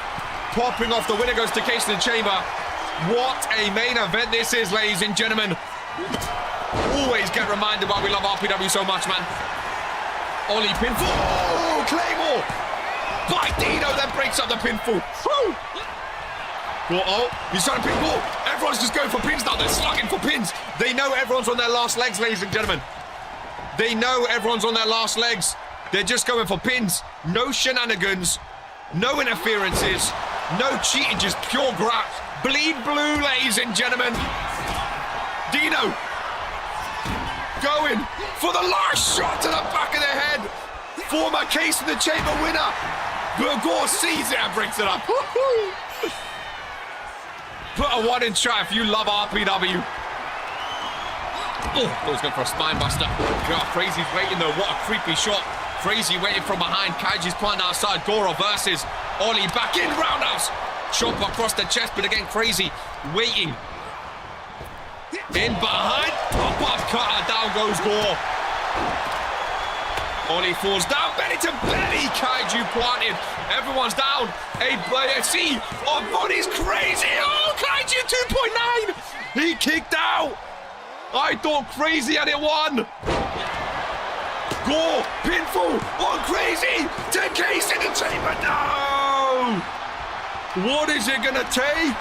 Speaker 2: popping off. The winner goes to Case in the Chamber. What a main event this is, ladies and gentlemen. Always get reminded why we love RPW so much, man. Ollie pinfall. Oh, Claymore. By Dino, then breaks up the pinfall. Woo. Oh, he's trying to pinfall. Everyone's just going for pins now. They're slugging for pins. They know everyone's on their last legs, ladies and gentlemen. They know everyone's on their last legs. They're just going for pins. No shenanigans. No interferences. No cheating, just pure graft. Bleed blue, ladies and gentlemen. Dino going for the last shot to the back of the head. Former Case in the Chamber winner. Burgor sees it and breaks it up. Put a one in chat if you love RPW. Oh, he's going for a spine buster. God, Crazy's waiting though. What a creepy shot. Crazy waiting from behind. Kaiji's planting outside. Goro versus Ollie back in. Roundhouse. Chop across the chest, but again, Crazy waiting. In behind. Pop-up cutter. Down goes Gore. Ollie falls down. Belly to belly. Kaiju planted. Everyone's down. A C on bodies. Crazy. Oh, Kaiju 2.9. He kicked out. I thought Crazy had it won. Gore, pinfall on Crazy. 10K's in the chamber. No. What is it gonna take?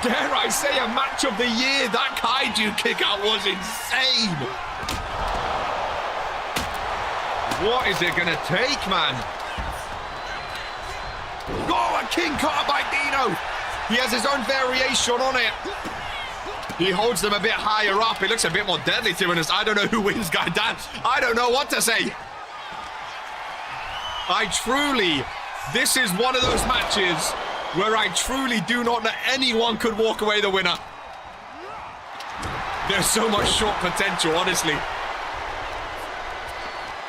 Speaker 2: Dare I say a match of the year? That Kaiju kick out was insane. What is it gonna take, man? Oh, a king cutter by Dino. He has his own variation on it. He holds them a bit higher up. It looks a bit more deadly, to be honest. I don't know who wins, guy Dan. I don't know what to say. This is one of those matches where I truly do not know anyone could walk away the winner. There's so much short potential, honestly.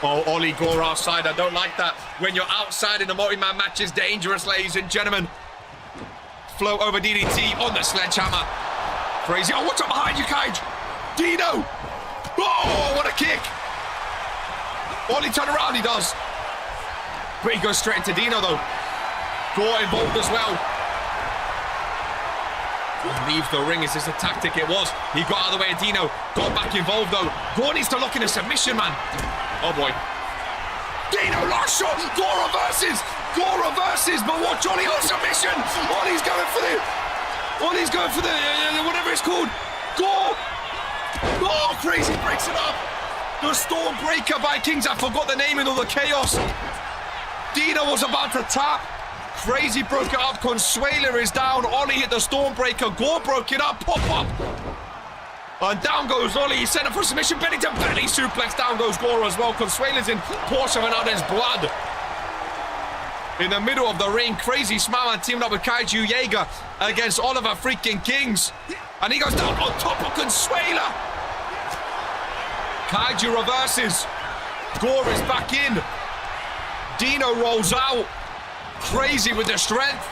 Speaker 2: Oh, Ollie Gore outside. I don't like that. When you're outside in a multi-man match is dangerous, ladies and gentlemen. Float over DDT on the sledgehammer. Crazy. Oh, what's up behind you, Kaiju? Dino. Oh, what a kick. Ollie turn around, he does. But he goes straight into Dino, though. Gore involved as well. Leaves the ring. Is this a tactic? It was. He got out of the way of Dino. Got back involved, though. Gore needs to lock in a submission, man. Oh, boy. Dino, last shot. Gore reverses. Gore reverses. But watch Ollie on submission. Ollie's going for the... whatever it's called. Gore. Oh, Crazy breaks it up. The Stormbreaker by Kings. I forgot the name in all the chaos. Dino was about to tap. Crazy broke it up. Consuela is down. Ollie hit the Stormbreaker. Gore broke it up. Pop up. And down goes Ollie. He sent it for submission. Belly to belly suplex. Down goes Gore as well. Consuela's in portion of another's blood. In the middle of the ring, Crazy Smileman teamed up with Kaiju Jaeger against Oliver freaking Kings. And he goes down on top of Consuela. Kaiju reverses. Gore is back in. Dino rolls out. Crazy with the strength.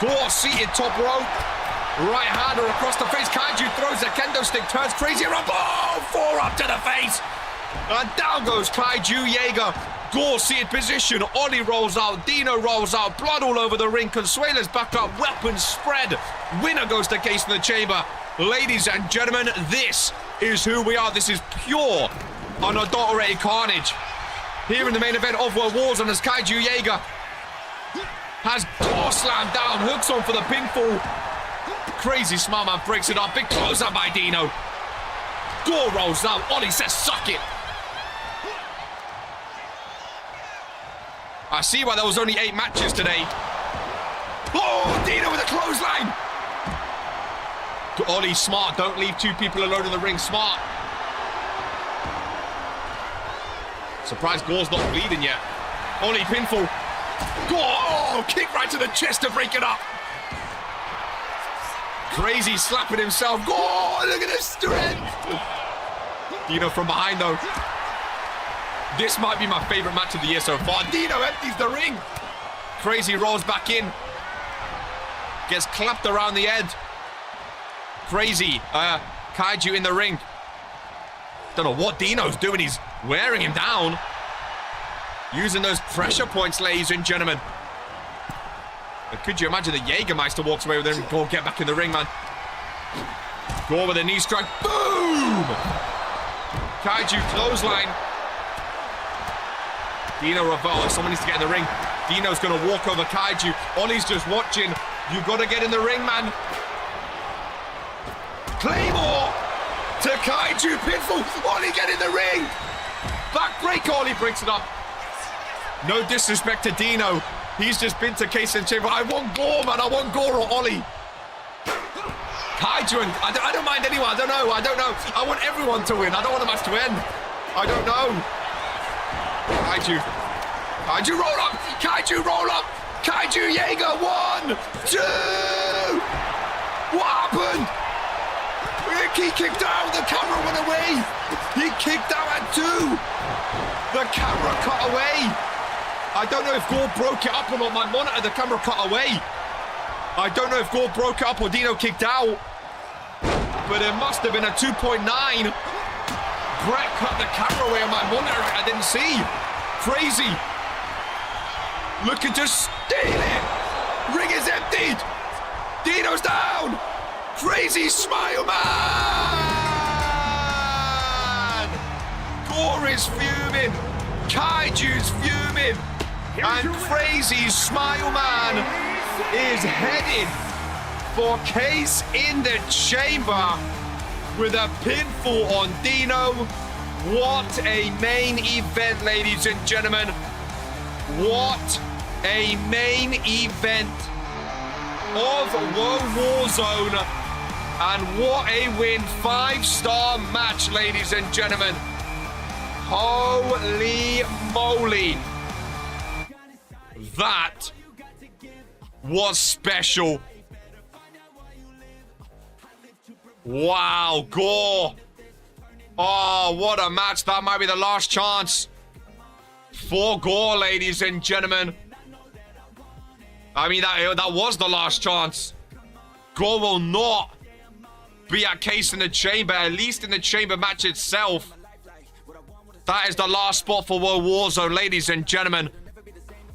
Speaker 2: Gore seated top rope. Right hander across the face. Kaiju throws the kendo stick, turns Crazy around. Oh, forearm to the face. And down goes Kaiju Jaeger. Gore seated position. Ollie rolls out. Dino rolls out. Blood all over the ring. Consuela's back up. Weapons spread. Winner goes to Case in the Chamber. Ladies and gentlemen, this is who we are. This is pure, unadulterated carnage. Here in the main event of World Wars, and as Kaiju Jaeger has Gore slammed down. Hooks on for the pinfall. Crazy Smileman breaks it up. Big closer by Dino. Gore rolls out. Ollie says, suck it. I see why there was only 8 matches today. Oh, Dino with a clothesline. Ollie, smart. Don't leave 2 people alone in the ring. Smart. Surprised Gore's not bleeding yet. Ollie pinfall. Gore, oh, kick right to the chest to break it up. Crazy slapping himself. Gore, look at the strength. Dino from behind though. This might be my favorite match of the year so far. Dino empties the ring. Crazy rolls back in. Gets clapped around the head. Crazy. Kaiju in the ring. Don't know what Dino's doing. He's wearing him down. Using those pressure points, ladies and gentlemen. But could you imagine the Jägermeister walks away with him? Go get back in the ring, man. Go with a knee strike. Boom! Kaiju clothesline. Dino reversal. Someone needs to get in the ring. Dino's going to walk over Kaiju. Ollie's just watching. You got to get in the ring, man. Claymore to Kaiju. Pinfall. Ollie, get in the ring. Backbreaker. Ollie breaks it up. No disrespect to Dino. He's just been to Case and Chamber. I want Gore, man. I want Gore or Ollie. Kaiju and I don't mind anyone. I don't know. I want everyone to win. I don't want the match to end. I don't know. Kaiju roll up. Kaiju roll up. Kaiju Jaeger. 1, 2. What happened? He kicked out. The camera went away. He kicked out at 2. The camera cut away. I don't know if Gore broke it up or not. My monitor, the camera cut away. I don't know if Gore broke it up or Dino kicked out. But it must have been a 2.9. Brett cut the camera away on my monitor. I didn't see. Crazy. Looking to steal it. Ring is emptied. Dino's down. Crazy Smile Man. Gore is fuming. Kaiju's fuming. And Crazy Smile Man is headed for Case in the Chamber with a pinfall on Dino. What a main event, ladies and gentlemen. What a main event of Warzone. And what a win. 5-star match, ladies and gentlemen. Holy moly. That was special. Wow, Gore. Oh, what a match. That might be the last chance for Gore, ladies and gentlemen. I mean, that was the last chance. Gore will not be at Case in the Chamber, at least in the Chamber match itself. That is the last spot for World Warzone, ladies and gentlemen.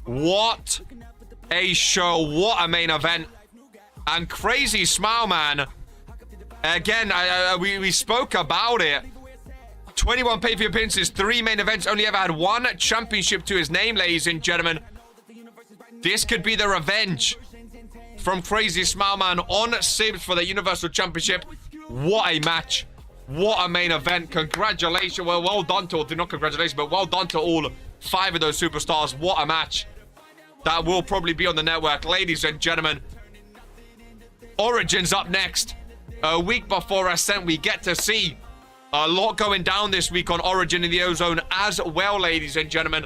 Speaker 2: What a show. What a main event. And Crazy Smile Man. Again, we spoke about it. 21 pay-per-view appearances, 3 main events. Only ever had 1 championship to his name, ladies and gentlemen. This could be the revenge from Crazy Smile Man on Sibs for the Universal Championship. What a match. What a main event. Congratulations. Well done to, not congratulations, but well done to all 5 of those superstars. What a match. That will probably be on the network. Ladies and gentlemen, Origins up next. A week before Ascent, we get to see a lot going down this week on Origin in the Ozone as well, ladies and gentlemen,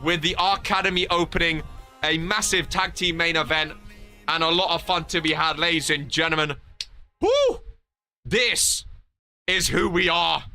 Speaker 2: with the Academy opening, a massive tag team main event, and a lot of fun to be had, ladies and gentlemen. Woo! This is who we are.